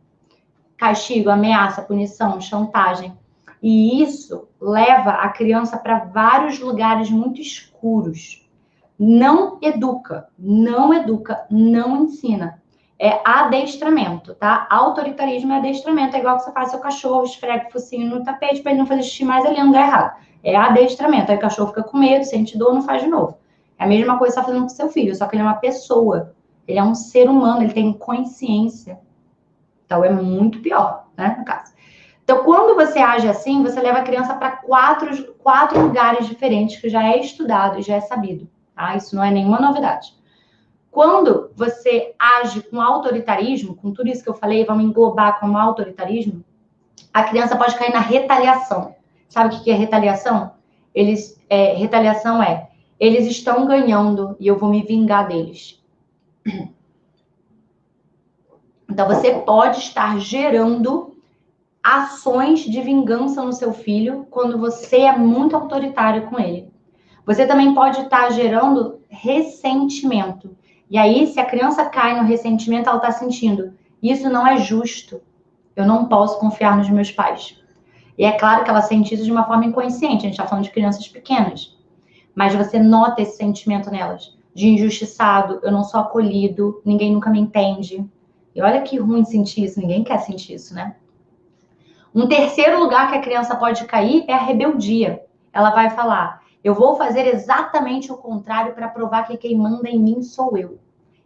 Castigo, ameaça, punição, chantagem. E isso leva a criança para vários lugares muito escuros. Não educa, não educa, não ensina. É adestramento, tá? Autoritarismo é adestramento. É igual que você faz seu cachorro, esfrega o focinho no tapete para ele não fazer xixi mais ali no lugar errado. É adestramento. Aí o cachorro fica com medo, sente dor, não faz de novo. É a mesma coisa que você está fazendo com seu filho, só que ele é uma pessoa. Ele é um ser humano, ele tem consciência. Então, é muito pior, né, no caso. Então, quando você age assim, você leva a criança para quatro lugares diferentes, que já é estudado e já é sabido, tá? Isso não é nenhuma novidade. Quando você age com autoritarismo, com tudo isso que eu falei, vamos englobar como autoritarismo, a criança pode cair na retaliação. Sabe o que é retaliação? Retaliação é, eles estão ganhando e eu vou me vingar deles. Então, você pode estar gerando ações de vingança no seu filho quando você é muito autoritário com ele. Você também pode estar gerando ressentimento. E aí, se a criança cai no ressentimento, ela está sentindo: isso não é justo. Eu não posso confiar nos meus pais. E é claro que ela sente isso de uma forma inconsciente. A gente está falando de crianças pequenas. Mas você nota esse sentimento nelas. De injustiçado, eu não sou acolhido, ninguém nunca me entende. E olha que ruim sentir isso, ninguém quer sentir isso, né? Um terceiro lugar que a criança pode cair é a rebeldia. Ela vai falar: eu vou fazer exatamente o contrário para provar que quem manda em mim sou eu.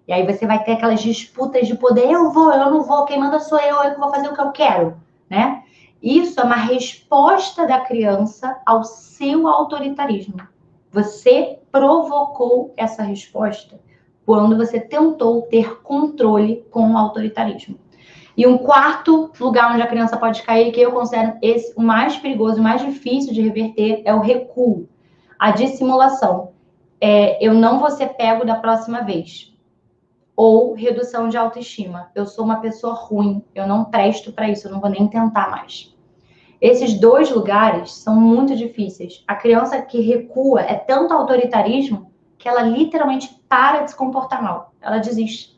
E aí você vai ter aquelas disputas de poder: eu vou, eu não vou, quem manda sou eu que vou fazer o que eu quero, né? Isso é uma resposta da criança ao seu autoritarismo. Você provocou essa resposta quando você tentou ter controle com o autoritarismo. E um quarto lugar onde a criança pode cair, que eu considero o mais perigoso, o mais difícil de reverter, é o recuo, a dissimulação. Eu não vou ser pego da próxima vez. Ou redução de autoestima. Eu sou uma pessoa ruim, eu não presto para isso, eu não vou nem tentar mais. Esses dois lugares são muito difíceis. A criança que recua é tanto autoritarismo que ela literalmente para de se comportar mal. Ela desiste.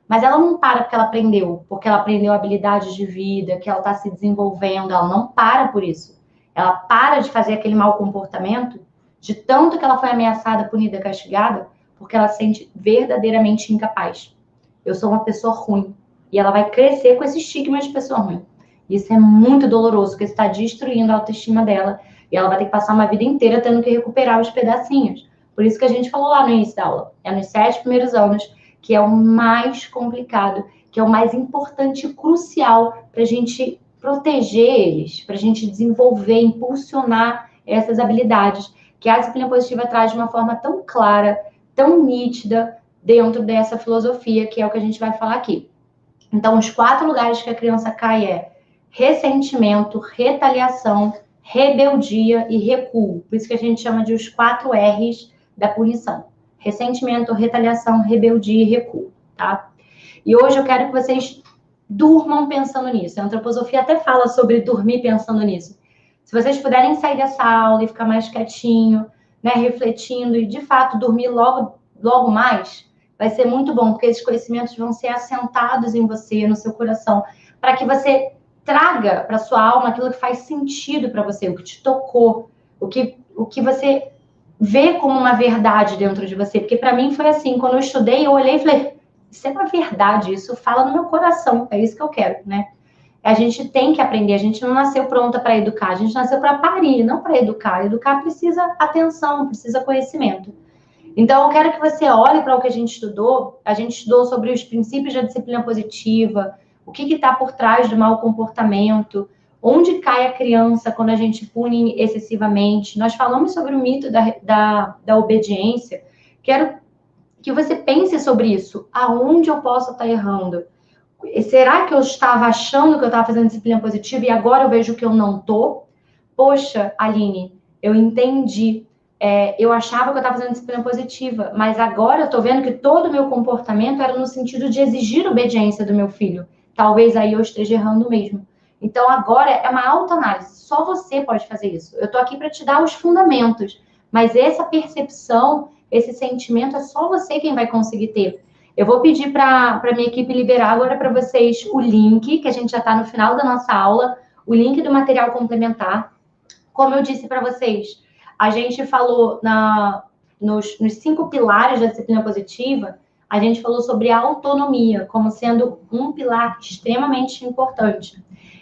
Mas ela não para porque ela aprendeu habilidades de vida, que ela está se desenvolvendo. Ela não para por isso. Ela para de fazer aquele mau comportamento de tanto que ela foi ameaçada, punida, castigada, porque ela se sente verdadeiramente incapaz. Eu sou uma pessoa ruim. E ela vai crescer com esse estigma de pessoa ruim. Isso é muito doloroso, porque está destruindo a autoestima dela. E ela vai ter que passar uma vida inteira tendo que recuperar os pedacinhos. Por isso que a gente falou lá no início da aula. É nos 7 primeiros anos que é o mais complicado, que é o mais importante e crucial para a gente proteger eles, para a gente desenvolver, impulsionar essas habilidades, que a disciplina positiva traz de uma forma tão clara, tão nítida, dentro dessa filosofia, que é o que a gente vai falar aqui. Então, os 4 lugares que a criança cai é ressentimento, retaliação, rebeldia e recuo. Por isso que a gente chama de os 4 R's da punição. Ressentimento, retaliação, rebeldia e recuo, tá? E hoje eu quero que vocês durmam pensando nisso. A antroposofia até fala sobre dormir pensando nisso. Se vocês puderem sair dessa aula e ficar mais quietinho, né, refletindo e, de fato, dormir logo mais, vai ser muito bom, porque esses conhecimentos vão ser assentados em você, no seu coração, para que você traga para sua alma aquilo que faz sentido para você, o que te tocou, o que você vê como uma verdade dentro de você. Porque para mim foi assim, quando eu estudei, eu olhei e falei: isso é uma verdade, isso fala no meu coração, é isso que eu quero, né? A gente tem que aprender, a gente não nasceu pronta para educar, a gente nasceu para parir, não para educar. Educar precisa atenção, precisa conhecimento. Então, eu quero que você olhe para o que a gente estudou sobre os princípios da disciplina positiva, o que está por trás do mau comportamento, Onde cai a criança quando a gente pune excessivamente? Nós falamos sobre o mito da obediência. Quero que você pense sobre isso. Aonde eu posso estar errando? Será que eu estava achando que eu estava fazendo disciplina positiva e agora eu vejo que eu não estou? Poxa, Aline, eu entendi. Eu achava que eu estava fazendo disciplina positiva, mas agora eu estou vendo que todo o meu comportamento era no sentido de exigir obediência do meu filho. Talvez aí eu esteja errando mesmo. Então agora é uma autoanálise. Só você pode fazer isso. Eu estou aqui para te dar os fundamentos, mas essa percepção, esse sentimento é só você quem vai conseguir ter. Eu vou pedir para a minha equipe liberar agora para vocês o link, que a gente já está no final da nossa aula, o link do material complementar. Como eu disse para vocês, a gente falou nos 5 pilares da disciplina positiva, a gente falou sobre a autonomia como sendo um pilar extremamente importante.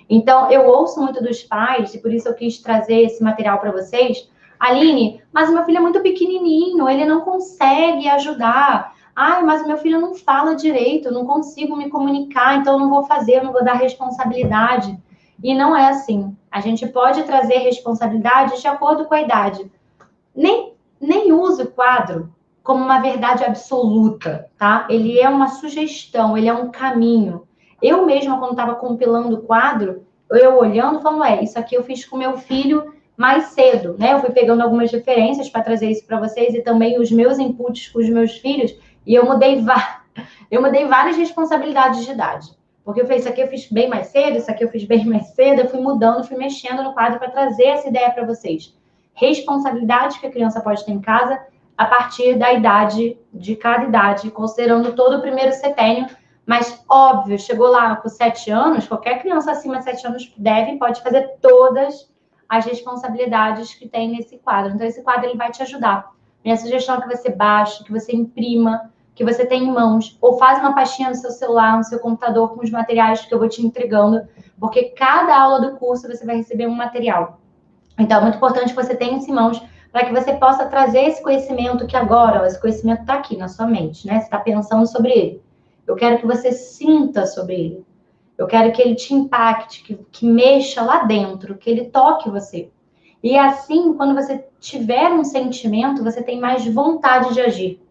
Então, eu ouço muito dos pais, e por isso eu quis trazer esse material para vocês. Aline, mas o meu filho é muito pequenininho, ele não consegue ajudar. Ai, mas o meu filho não fala direito, eu não consigo me comunicar, então eu não vou fazer, eu não vou dar responsabilidade. E não é assim. A gente pode trazer responsabilidade de acordo com a idade. Nem use o quadro como uma verdade absoluta, tá? Ele é uma sugestão, ele é um caminho. Eu mesma, quando estava compilando o quadro, eu olhando, falando, isso aqui eu fiz com meu filho mais cedo, né? Eu fui pegando algumas referências para trazer isso para vocês e também os meus inputs com os meus filhos, e eu mudei várias responsabilidades de idade. Porque eu fiz isso aqui, eu fiz bem mais cedo, isso aqui eu fiz bem mais cedo, eu fui mudando, fui mexendo no quadro para trazer essa ideia para vocês. Responsabilidade que a criança pode ter em casa a partir da idade, de cada idade, considerando todo o primeiro setênio, mas óbvio, chegou lá com 7 anos, qualquer criança acima de 7 anos pode fazer todas as responsabilidades que tem nesse quadro. Então, esse quadro ele vai te ajudar. Minha sugestão é que você baixe, que você imprima, que você tem em mãos, ou faz uma pastinha no seu celular, no seu computador, com os materiais que eu vou te entregando, porque cada aula do curso você vai receber um material. Então, é muito importante que você tenha isso em mãos, para que você possa trazer esse conhecimento que agora, esse conhecimento está aqui na sua mente, né? Você está pensando sobre ele. Eu quero que você sinta sobre ele. Eu quero que ele te impacte, que mexa lá dentro, que ele toque você. E assim, quando você tiver um sentimento, você tem mais vontade de agir.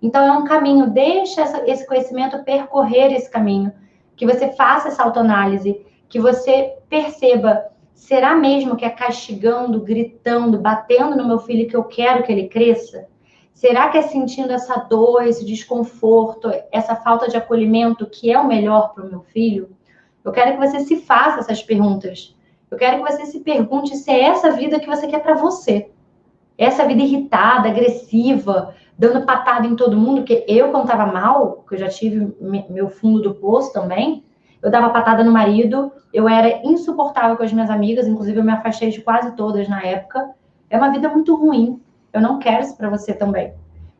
Então, é um caminho, deixa esse conhecimento percorrer esse caminho, que você faça essa autoanálise, que você perceba, será mesmo que é castigando, gritando, batendo no meu filho que eu quero que ele cresça? Será que é sentindo essa dor, esse desconforto, essa falta de acolhimento que é o melhor para o meu filho? Eu quero que você se faça essas perguntas. Eu quero que você se pergunte se é essa vida que você quer para você. Essa vida irritada, agressiva, dando patada em todo mundo, que eu, quando estava mal, que eu já tive meu fundo do poço também, eu dava patada no marido, eu era insuportável com as minhas amigas, inclusive eu me afastei de quase todas na época. É uma vida muito ruim. Eu não quero isso para você também.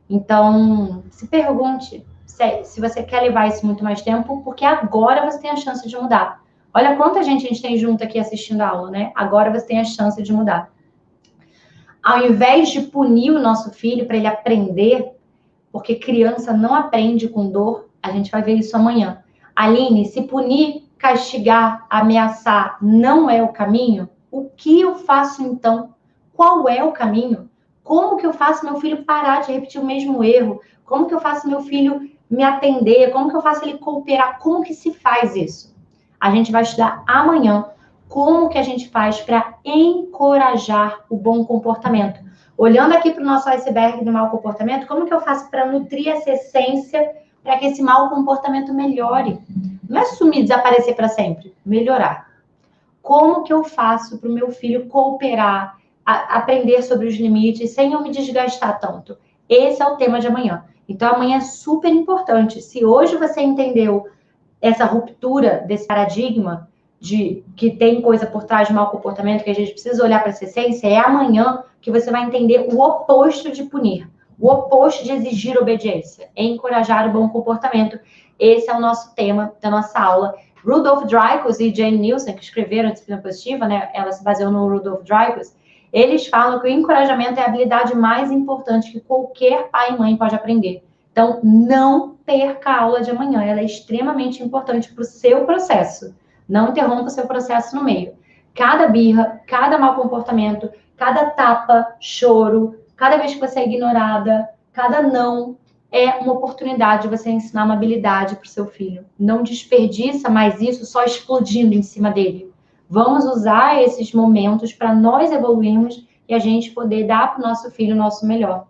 Então, se pergunte se você quer levar isso muito mais tempo, porque agora você tem a chance de mudar. Olha quanta gente a gente tem junto aqui assistindo a aula, né? Agora você tem a chance de mudar. Ao invés de punir o nosso filho para ele aprender, porque criança não aprende com dor, a gente vai ver isso amanhã. Aline, se punir, castigar, ameaçar não é o caminho, o que eu faço então? Qual é o caminho? Como que eu faço meu filho parar de repetir o mesmo erro? Como que eu faço meu filho me atender? Como que eu faço ele cooperar? Como que se faz isso? A gente vai estudar amanhã como que a gente faz para encorajar o bom comportamento. Olhando aqui para o nosso iceberg do mau comportamento, como que eu faço para nutrir essa essência para que esse mau comportamento melhore? Não é sumir, desaparecer para sempre, melhorar. Como que eu faço para o meu filho cooperar, aprender sobre os limites, sem eu me desgastar tanto? Esse é o tema de amanhã. Então, amanhã é super importante. Se hoje você entendeu essa ruptura desse paradigma de que tem coisa por trás de mau comportamento, que a gente precisa olhar para essa essência, é amanhã que você vai entender o oposto de punir, o oposto de exigir obediência, é encorajar o bom comportamento. Esse é o nosso tema da nossa aula. Rudolf Dreikos e Jane Nielsen, que escreveram a Disciplina Positiva, né? Ela se baseou no Rudolf Dreikos, eles falam que o encorajamento é a habilidade mais importante que qualquer pai e mãe pode aprender. Então, não perca a aula de amanhã, ela é extremamente importante para o seu processo. Não interrompa o seu processo no meio. cada birra, cada mau comportamento, cada tapa, choro, cada vez que você é ignorada, cada não, é uma oportunidade de você ensinar uma habilidade para o seu filho. Não desperdiça mais isso só explodindo em cima dele. Vamos usar esses momentos para nós evoluirmos e a gente poder dar para o nosso filho o nosso melhor.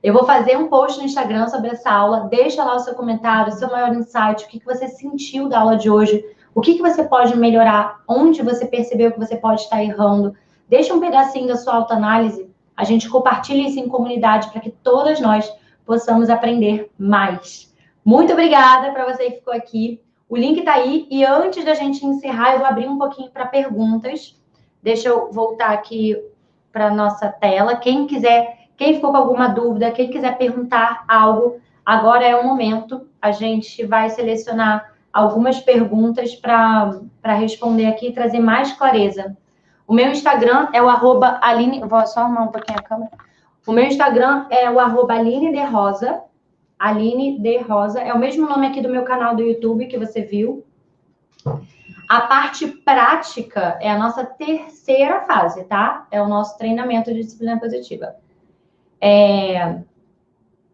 Eu vou fazer um post no Instagram sobre essa aula. Deixa lá o seu comentário, o seu maior insight, o que você sentiu da aula de hoje, o que você pode melhorar, onde você percebeu que você pode estar errando. Deixa um pedacinho da sua autoanálise. A gente compartilha isso em comunidade para que todas nós possamos aprender mais. Muito obrigada para você que ficou aqui. O link está aí. E antes da gente encerrar, eu vou abrir um pouquinho para perguntas. Deixa eu voltar aqui para a nossa tela. Quem ficou com alguma dúvida, quem quiser perguntar algo, agora é o momento. A gente vai selecionar algumas perguntas para responder aqui e trazer mais clareza. O meu Instagram é o @Aline... Vou só arrumar um pouquinho a câmera. O meu Instagram é o @AlineDeRosa. Aline de Rosa. É o mesmo nome aqui do meu canal do YouTube que você viu. A parte prática é a nossa terceira fase, tá? É o nosso treinamento de disciplina positiva.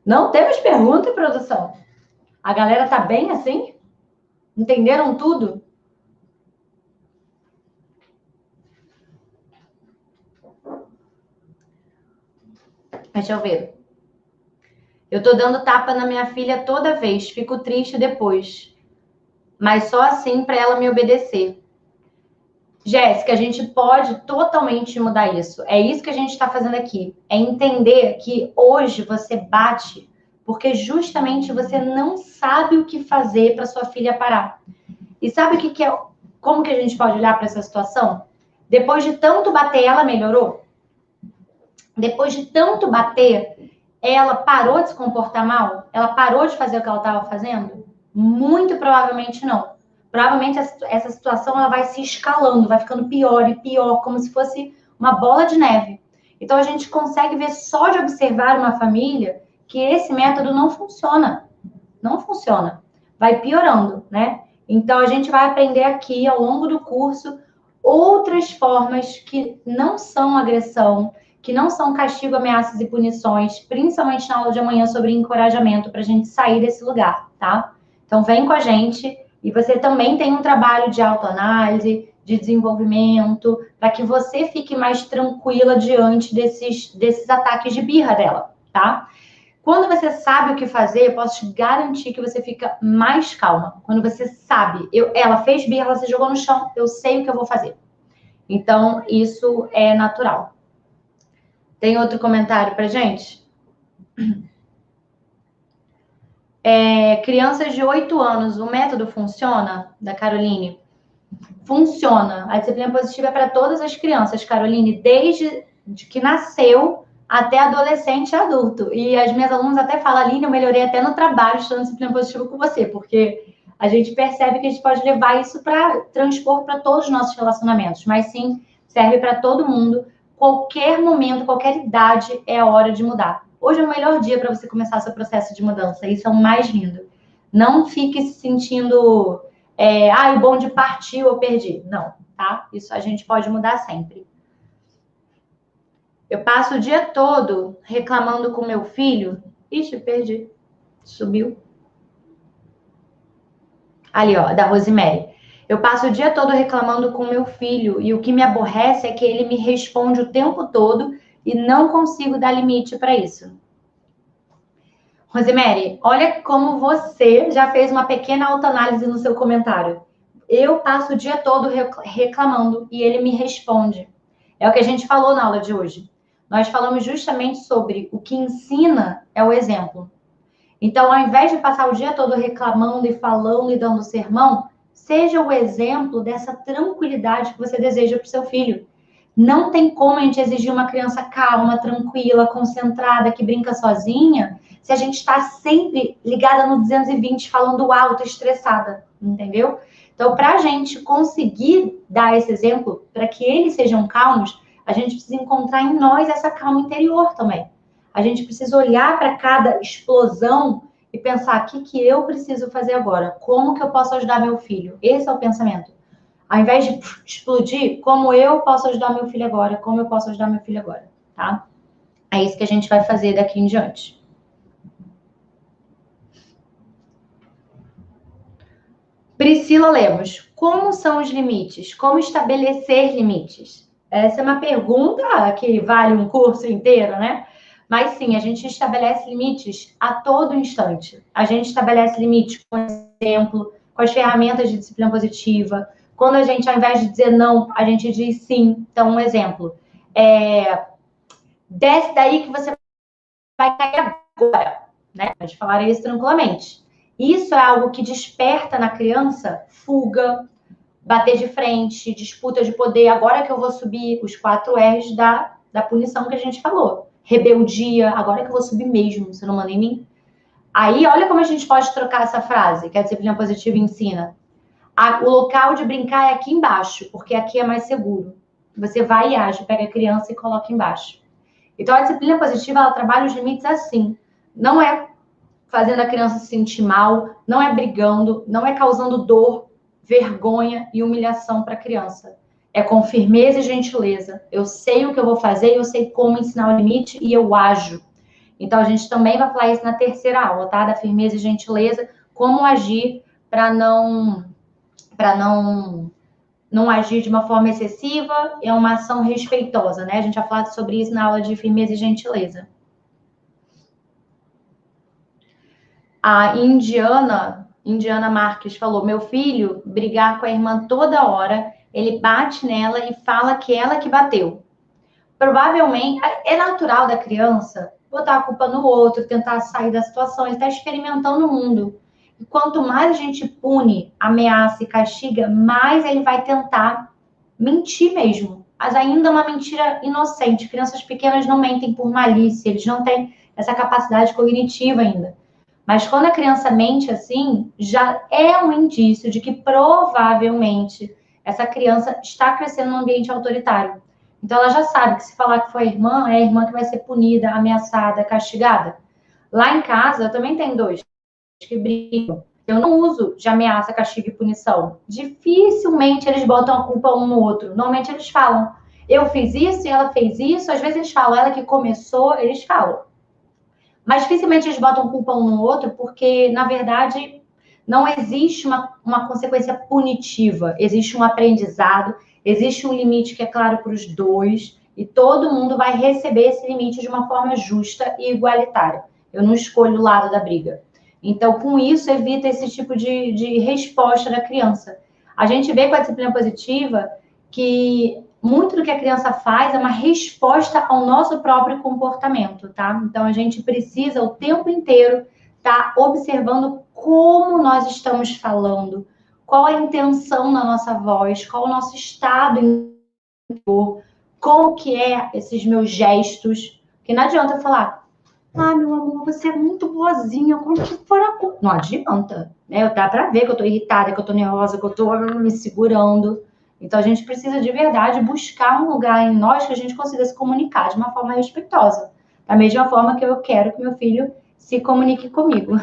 Não temos pergunta, produção? A galera tá bem assim? Entenderam tudo? Deixa eu ver. Eu tô dando tapa na minha filha toda vez. Fico triste depois. Mas só assim para ela me obedecer. Jéssica, a gente pode totalmente mudar isso. É isso que a gente está fazendo aqui. É entender que hoje você bate porque justamente você não sabe o que fazer para sua filha parar. E sabe o que é? Como que a gente pode olhar para essa situação? Depois de tanto bater, ela melhorou? Depois de tanto bater, ela parou de se comportar mal? Ela parou de fazer o que ela estava fazendo? Muito provavelmente não. Provavelmente essa situação ela vai se escalando, vai ficando pior e pior, como se fosse uma bola de neve. Então, a gente consegue ver só de observar uma família que esse método não funciona. Não funciona. Vai piorando, né? Então, a gente vai aprender aqui, ao longo do curso, outras formas que não são agressão, que não são castigo, ameaças e punições, principalmente na aula de amanhã sobre encorajamento, para a gente sair desse lugar, tá? Então, vem com a gente. E você também tem um trabalho de autoanálise, de desenvolvimento, para que você fique mais tranquila diante desses ataques de birra dela, tá? Quando você sabe o que fazer, eu posso te garantir que você fica mais calma. Quando você sabe, ela fez birra, ela se jogou no chão, eu sei o que eu vou fazer. Então, isso é natural. Tem outro comentário pra gente? Crianças de 8 anos, o método funciona? Da Caroline. Funciona. A disciplina positiva é para todas as crianças, Caroline, desde que nasceu até adolescente e adulto. E as minhas alunas até falam, Aline, eu melhorei até no trabalho estudando disciplina positiva com você, porque a gente percebe que a gente pode levar isso para transpor para todos os nossos relacionamentos. Mas sim, serve para todo mundo. Qualquer momento, qualquer idade é a hora de mudar. Hoje é o melhor dia para você começar seu processo de mudança. Isso é o mais lindo. Não fique se sentindo, o bonde partiu, eu perdi. Não, tá? Isso a gente pode mudar sempre. Eu passo o dia todo reclamando com meu filho. Ixi, perdi. Subiu. Ali, ó, da Rosemary. Eu passo o dia todo reclamando com meu filho e o que me aborrece é que ele me responde o tempo todo e não consigo dar limite para isso. Rosemary, olha como você já fez uma pequena autoanálise no seu comentário. Eu passo o dia todo reclamando e ele me responde. É o que a gente falou na aula de hoje. Nós falamos justamente sobre o que ensina é o exemplo. Então, ao invés de passar o dia todo reclamando e falando e dando sermão, seja o exemplo dessa tranquilidade que você deseja para o seu filho. Não tem como a gente exigir uma criança calma, tranquila, concentrada, que brinca sozinha, se a gente está sempre ligada no 220, falando alto, estressada, entendeu? Então, para a gente conseguir dar esse exemplo, para que eles sejam calmos, a gente precisa encontrar em nós essa calma interior também. A gente precisa olhar para cada explosão e pensar, o que eu preciso fazer agora? Como que eu posso ajudar meu filho? Esse é o pensamento. Ao invés de explodir, como eu posso ajudar meu filho agora? Como eu posso ajudar meu filho agora? Tá? É isso que a gente vai fazer daqui em diante. Priscila Lemos, como são os limites? Como estabelecer limites? Essa é uma pergunta que vale um curso inteiro, né? Mas sim, a gente estabelece limites a todo instante. A gente estabelece limites, por exemplo, com as ferramentas de disciplina positiva. Quando a gente, ao invés de dizer não, a gente diz sim. Então, um exemplo. Desce daí que você vai cair agora. Né? Pode falar isso tranquilamente. Isso é algo que desperta na criança fuga, bater de frente, disputa de poder. Agora que eu vou subir os 4 R's da punição que a gente falou. Rebeldia, agora que eu vou subir mesmo, você não manda em mim. Aí, olha como a gente pode trocar essa frase, que a disciplina positiva ensina. O local de brincar é aqui embaixo, porque aqui é mais seguro. Você vai e age, pega a criança e coloca embaixo. Então, a disciplina positiva, ela trabalha os limites assim. Não é fazendo a criança se sentir mal, não é brigando, não é causando dor, vergonha e humilhação para a criança. É com firmeza e gentileza. Eu sei o que eu vou fazer, eu sei como ensinar o limite e eu ajo. Então, a gente também vai falar isso na terceira aula, tá? Da firmeza e gentileza, como agir para não agir de uma forma excessiva, é uma ação respeitosa, né? A gente vai falar sobre isso na aula de firmeza e gentileza. A Indiana Marques falou, meu filho brigar com a irmã toda hora, ele bate nela e fala que ela que bateu. Provavelmente, é natural da criança botar a culpa no outro, tentar sair da situação, ele está experimentando o mundo. E quanto mais a gente pune, ameaça e castiga, mais ele vai tentar mentir mesmo. Mas ainda uma mentira inocente. Crianças pequenas não mentem por malícia, eles não têm essa capacidade cognitiva ainda. Mas quando a criança mente assim, já é um indício de que provavelmente essa criança está crescendo num ambiente autoritário. Então ela já sabe que se falar que foi a irmã, é a irmã que vai ser punida, ameaçada, castigada. Lá em casa, eu também tenho 2 que brigam. Eu não uso de ameaça, castigo e punição. Dificilmente eles botam a culpa um no outro. Normalmente eles falam, eu fiz isso e ela fez isso. Às vezes eles falam, ela que começou, eles falam. Mas dificilmente eles botam culpa um no outro, porque, na verdade, não existe uma consequência punitiva. Existe um aprendizado, existe um limite que é claro para os dois, e todo mundo vai receber esse limite de uma forma justa e igualitária. Eu não escolho o lado da briga. Então, com isso, evita esse tipo de resposta da criança. A gente vê com a disciplina positiva que muito do que a criança faz é uma resposta ao nosso próprio comportamento, tá? Então, a gente precisa o tempo inteiro estar observando como nós estamos falando, qual a intenção da nossa voz, qual o nosso estado interior, como que é esses meus gestos, que não adianta eu falar, meu amor, você é muito boazinha, como que for a culpa? Não adianta, né? Dá pra ver que eu tô irritada, que eu tô nervosa, que eu tô me segurando. Então, a gente precisa de verdade buscar um lugar em nós que a gente consiga se comunicar de uma forma respeitosa. Da mesma forma que eu quero que meu filho se comunique comigo.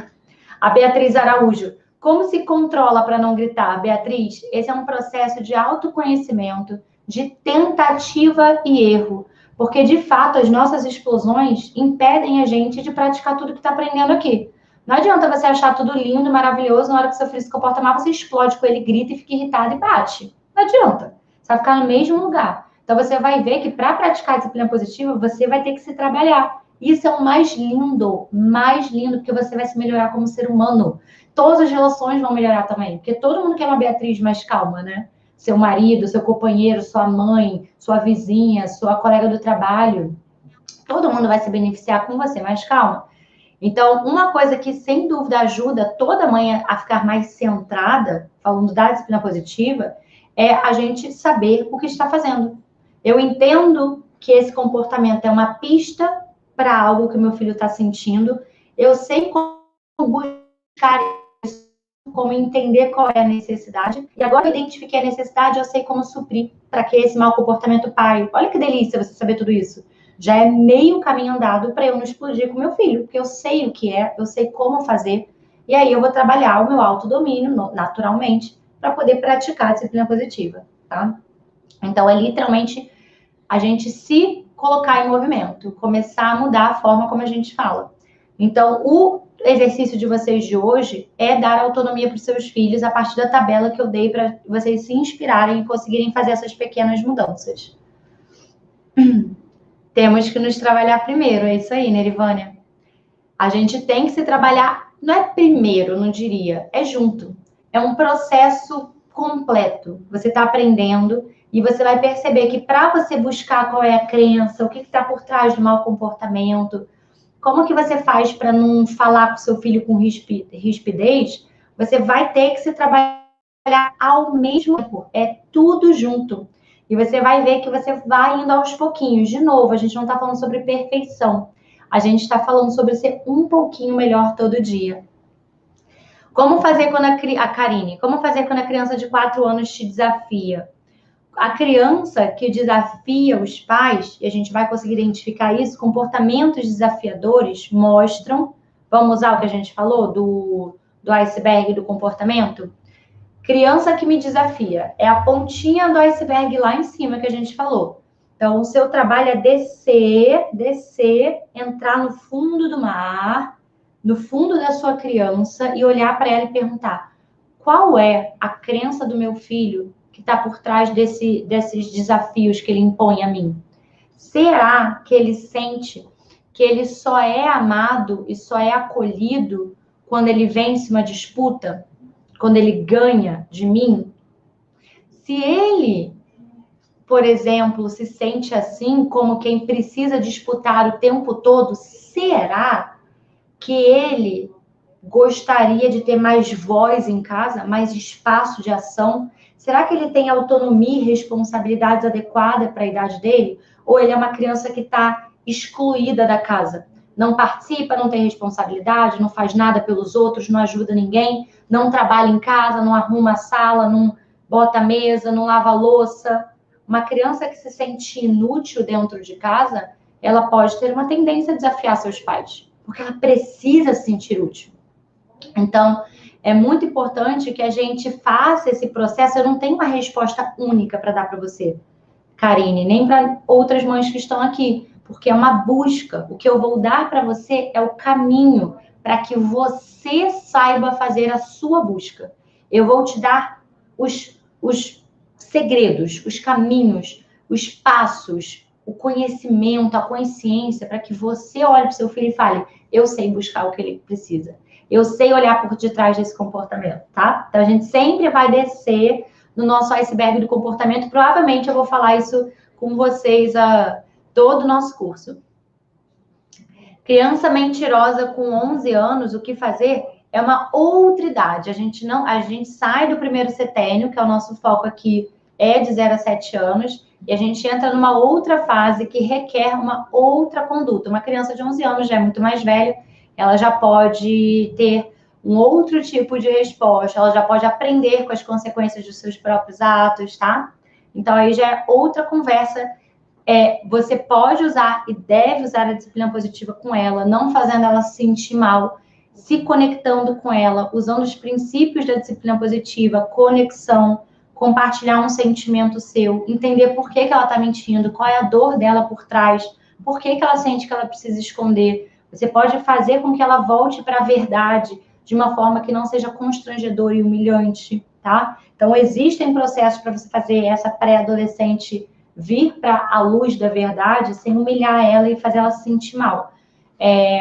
A Beatriz Araújo. Como se controla para não gritar? Beatriz, esse é um processo de autoconhecimento, de tentativa e erro. Porque, de fato, as nossas explosões impedem a gente de praticar tudo que está aprendendo aqui. Não adianta você achar tudo lindo, maravilhoso, na hora que seu filho se comporta mal, você explode com ele, grita e fica irritado e bate. Não adianta. Você vai ficar no mesmo lugar. Então, você vai ver que para praticar a disciplina positiva, você vai ter que se trabalhar. Isso é o mais lindo, porque você vai se melhorar como ser humano. Todas as relações vão melhorar também, porque todo mundo quer uma Beatriz mais calma, né? Seu marido, seu companheiro, sua mãe, sua vizinha, sua colega do trabalho. Todo mundo vai se beneficiar com você mais calma. Então, uma coisa que sem dúvida ajuda toda mãe a ficar mais centrada, falando da disciplina positiva, é a gente saber o que está fazendo. Eu entendo que esse comportamento é uma pista para algo que meu filho está sentindo. Eu sei como buscar isso, como entender qual é a necessidade. E agora que eu identifiquei a necessidade, eu sei como suprir para que esse mau comportamento pare. Olha que delícia você saber tudo isso. Já é meio caminho andado para eu não explodir com meu filho, porque eu sei o que é, eu sei como fazer, e aí eu vou trabalhar o meu autodomínio naturalmente para poder praticar a disciplina positiva, tá? Então, é literalmente a gente se colocar em movimento, começar a mudar a forma como a gente fala. Então, o exercício de vocês de hoje é dar autonomia para os seus filhos a partir da tabela que eu dei para vocês se inspirarem e conseguirem fazer essas pequenas mudanças. Temos que nos trabalhar primeiro, é isso aí, Nerivânia. A gente tem que se trabalhar, não é primeiro, não diria, é junto. É um processo completo. Você está aprendendo e você vai perceber que para você buscar qual é a crença, o que está por trás do mau comportamento, como que você faz para não falar com seu filho com rispidez, você vai ter que se trabalhar ao mesmo tempo. É tudo junto. E você vai ver que você vai indo aos pouquinhos. De novo, a gente não está falando sobre perfeição. A gente está falando sobre ser um pouquinho melhor todo dia. Como fazer quando a Karine, como fazer quando a criança de 4 anos te desafia? A criança que desafia os pais, e a gente vai conseguir identificar isso, comportamentos desafiadores mostram, vamos usar o que a gente falou do iceberg do comportamento? Criança que me desafia, é a pontinha do iceberg lá em cima que a gente falou. Então, o seu trabalho é descer, entrar no fundo do mar, no fundo da sua criança e olhar para ela e perguntar: qual é a crença do meu filho que está por trás desses desafios que ele impõe a mim? Será que ele sente que ele só é amado e só é acolhido quando ele vence uma disputa? Quando ele ganha de mim? Se ele, por exemplo, se sente assim, como quem precisa disputar o tempo todo, será que ele gostaria de ter mais voz em casa, mais espaço de ação? Será que ele tem autonomia e responsabilidades adequadas para a idade dele? Ou ele é uma criança que está excluída da casa? Não participa, não tem responsabilidade, não faz nada pelos outros, não ajuda ninguém, não trabalha em casa, não arruma a sala, não bota a mesa, não lava a louça. Uma criança que se sente inútil dentro de casa, ela pode ter uma tendência a desafiar seus pais, porque ela precisa se sentir útil. Então, é muito importante que a gente faça esse processo. Eu não tenho uma resposta única para dar para você, Karine, nem para outras mães que estão aqui, porque é uma busca. O que eu vou dar para você é o caminho para que você saiba fazer a sua busca. Eu vou te dar os segredos, os caminhos, os passos, o conhecimento, a consciência, para que você olhe para o seu filho e fale: eu sei buscar o que ele precisa. Eu sei olhar por detrás desse comportamento, tá? Então, a gente sempre vai descer no nosso iceberg do comportamento. Provavelmente eu vou falar isso com vocês todo o nosso curso. Criança mentirosa com 11 anos, o que fazer? É uma outra idade. A gente sai do primeiro setênio, que é o nosso foco aqui, é de 0 a 7 anos, e a gente entra numa outra fase que requer uma outra conduta. Uma criança de 11 anos já é muito mais velha, ela já pode ter um outro tipo de resposta, ela já pode aprender com as consequências dos seus próprios atos, tá? Então, aí já é outra conversa. Você pode usar e deve usar a disciplina positiva com ela, não fazendo ela se sentir mal, se conectando com ela, usando os princípios da disciplina positiva, conexão, compartilhar um sentimento seu, entender por que ela está mentindo, qual é a dor dela por trás, por que ela sente que ela precisa esconder. Você pode fazer com que ela volte para a verdade de uma forma que não seja constrangedora e humilhante, tá? Então, existem processos para você fazer essa pré-adolescente vir para a luz da verdade sem humilhar ela e fazer ela se sentir mal.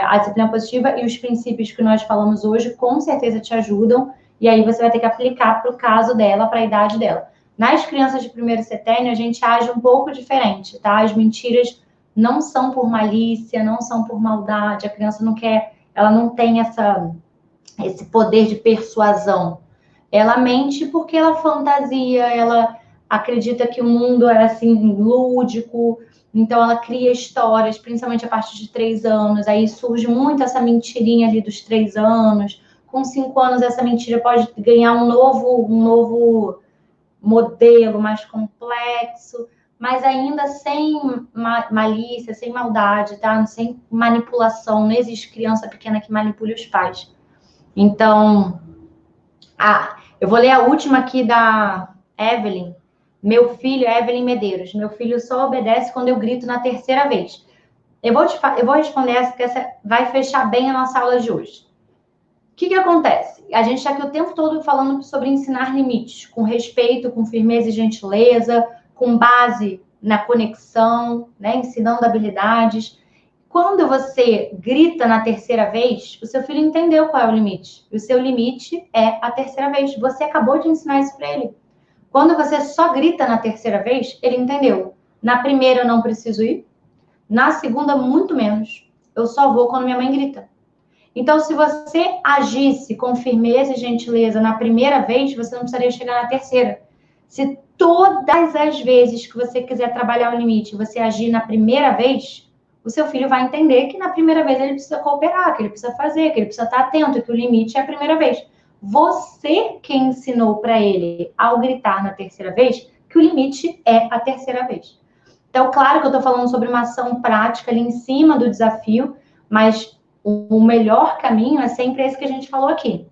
A disciplina positiva e os princípios que nós falamos hoje com certeza te ajudam, e aí você vai ter que aplicar para o caso dela, para a idade dela. Nas crianças de primeiro setênio, a gente age um pouco diferente, tá? As mentiras não são por malícia, não são por maldade, a criança não quer, ela não tem esse poder de persuasão. Ela mente porque ela fantasia, ela acredita que o mundo é assim, lúdico, então ela cria histórias, principalmente a partir de 3 anos, aí surge muito essa mentirinha ali dos 3 anos, com 5 anos essa mentira pode ganhar um novo modelo mais complexo, mas ainda sem malícia, sem maldade, tá? Sem manipulação, não existe criança pequena que manipule os pais. Então, Eu vou ler a última aqui da Evelyn. Meu filho, Evelyn Medeiros. Meu filho só obedece quando eu grito na terceira vez. Eu vou responder essa, porque essa vai fechar bem a nossa aula de hoje. O que acontece? A gente está aqui o tempo todo falando sobre ensinar limites, com respeito, com firmeza e gentileza, com base na conexão, né? Ensinando habilidades. Quando você grita na terceira vez, o seu filho entendeu qual é o limite. O seu limite é a terceira vez. Você acabou de ensinar isso para ele. Quando você só grita na terceira vez, ele entendeu. Na primeira eu não preciso ir. Na segunda, muito menos. Eu só vou quando minha mãe grita. Então, se você agisse com firmeza e gentileza na primeira vez, você não precisaria chegar na terceira. Se todas as vezes que você quiser trabalhar o limite, você agir na primeira vez, o seu filho vai entender que na primeira vez ele precisa cooperar, que ele precisa fazer, que ele precisa estar atento, que o limite é a primeira vez. Você que ensinou para ele, ao gritar na terceira vez, que o limite é a terceira vez. Então, claro que eu estou falando sobre uma ação prática ali em cima do desafio, mas o melhor caminho é sempre esse que a gente falou aqui.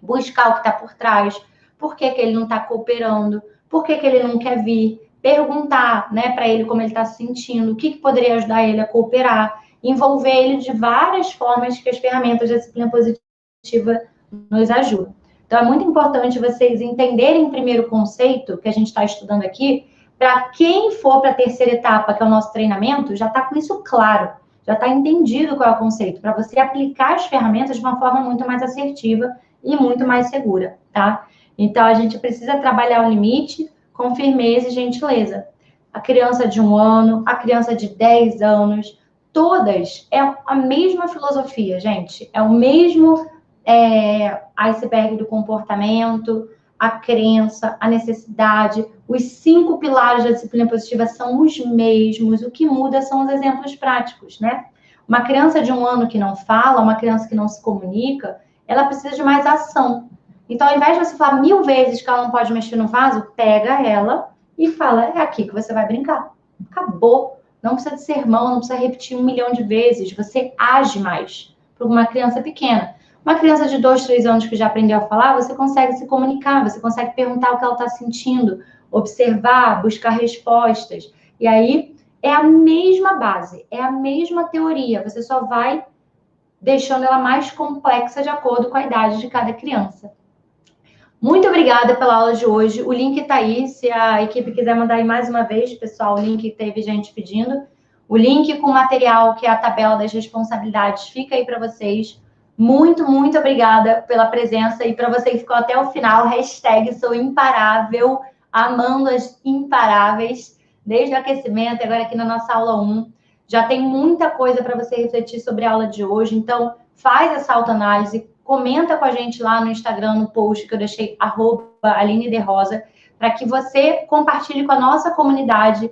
Buscar o que está por trás, por que ele não está cooperando, por que ele não quer vir, perguntar, né, para ele como ele está se sentindo, o que poderia ajudar ele a cooperar, envolver ele de várias formas que as ferramentas da disciplina positiva nos ajudam. Então, é muito importante vocês entenderem primeiro o conceito que a gente está estudando aqui, para quem for para a terceira etapa, que é o nosso treinamento, já está com isso claro, já está entendido qual é o conceito, para você aplicar as ferramentas de uma forma muito mais assertiva e muito mais segura, tá? Então, a gente precisa trabalhar o limite com firmeza e gentileza. A criança de 1 ano, a criança de 10 anos, todas é a mesma filosofia, gente. É o mesmo iceberg do comportamento, a crença, a necessidade. Os 5 pilares da disciplina positiva são os mesmos. O que muda são os exemplos práticos, né? Uma criança de 1 ano que não fala, uma criança que não se comunica, ela precisa de mais ação. Então, ao invés de você falar 1000 vezes que ela não pode mexer no vaso, pega ela e fala, é aqui que você vai brincar. Acabou. Não precisa de sermão, não precisa repetir 1 milhão de vezes. Você age mais para uma criança pequena. Uma criança de 2, 3 anos que já aprendeu a falar, você consegue se comunicar, você consegue perguntar o que ela está sentindo, observar, buscar respostas. E aí, é a mesma base, é a mesma teoria. Você só vai deixando ela mais complexa de acordo com a idade de cada criança. Muito obrigada pela aula de hoje. O link está aí, se a equipe quiser mandar aí mais uma vez, pessoal, o link teve gente pedindo. O link com o material, que é a tabela das responsabilidades, fica aí para vocês. Muito, muito obrigada pela presença e para você que ficou até o final, #sou imparável, amando as imparáveis, desde o aquecimento, agora aqui na nossa aula 1. Já tem muita coisa para você refletir sobre a aula de hoje, então faz essa autoanálise, comenta com a gente lá no Instagram, no post que eu deixei, @AlineDeRosa, para que você compartilhe com a nossa comunidade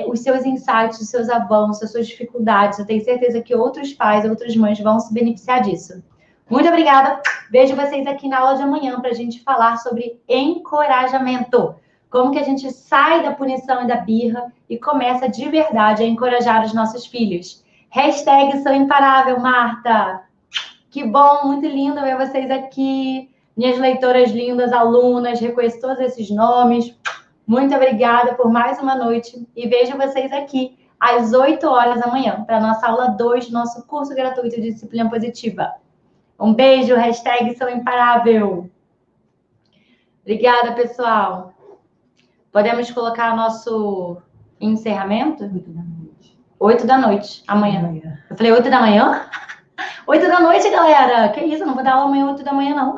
os seus insights, os seus avanços, as suas dificuldades. Eu tenho certeza que outros pais, outras mães vão se beneficiar disso. Muito obrigada. Vejo vocês aqui na aula de amanhã para a gente falar sobre encorajamento. Como que a gente sai da punição e da birra e começa de verdade a encorajar os nossos filhos. #sou imparável, Marta. Que bom, muito lindo ver vocês aqui. Minhas leitoras lindas, alunas, reconheço todos esses nomes. Muito obrigada por mais uma noite e vejo vocês aqui às 8 horas da manhã para a nossa aula 2 do nosso curso gratuito de disciplina positiva. Um beijo, #sou imparável. Obrigada, pessoal. Podemos colocar nosso encerramento? 8 da noite, amanhã. Eu falei 8 da manhã? 8 da noite, galera. Que isso, não vou dar aula amanhã 8 da manhã, não.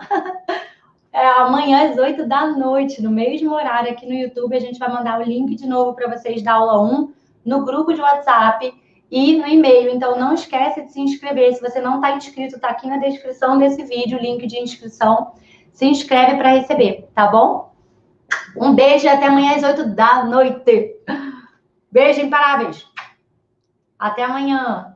Amanhã às 8 da noite, no mesmo horário aqui no YouTube, a gente vai mandar o link de novo para vocês da aula 1 no grupo de WhatsApp e no e-mail. Então, não esquece de se inscrever. Se você não está inscrito, está aqui na descrição desse vídeo o link de inscrição. Se inscreve para receber, tá bom? Um beijo e até amanhã às 8 da noite. Beijo, imparáveis. Até amanhã.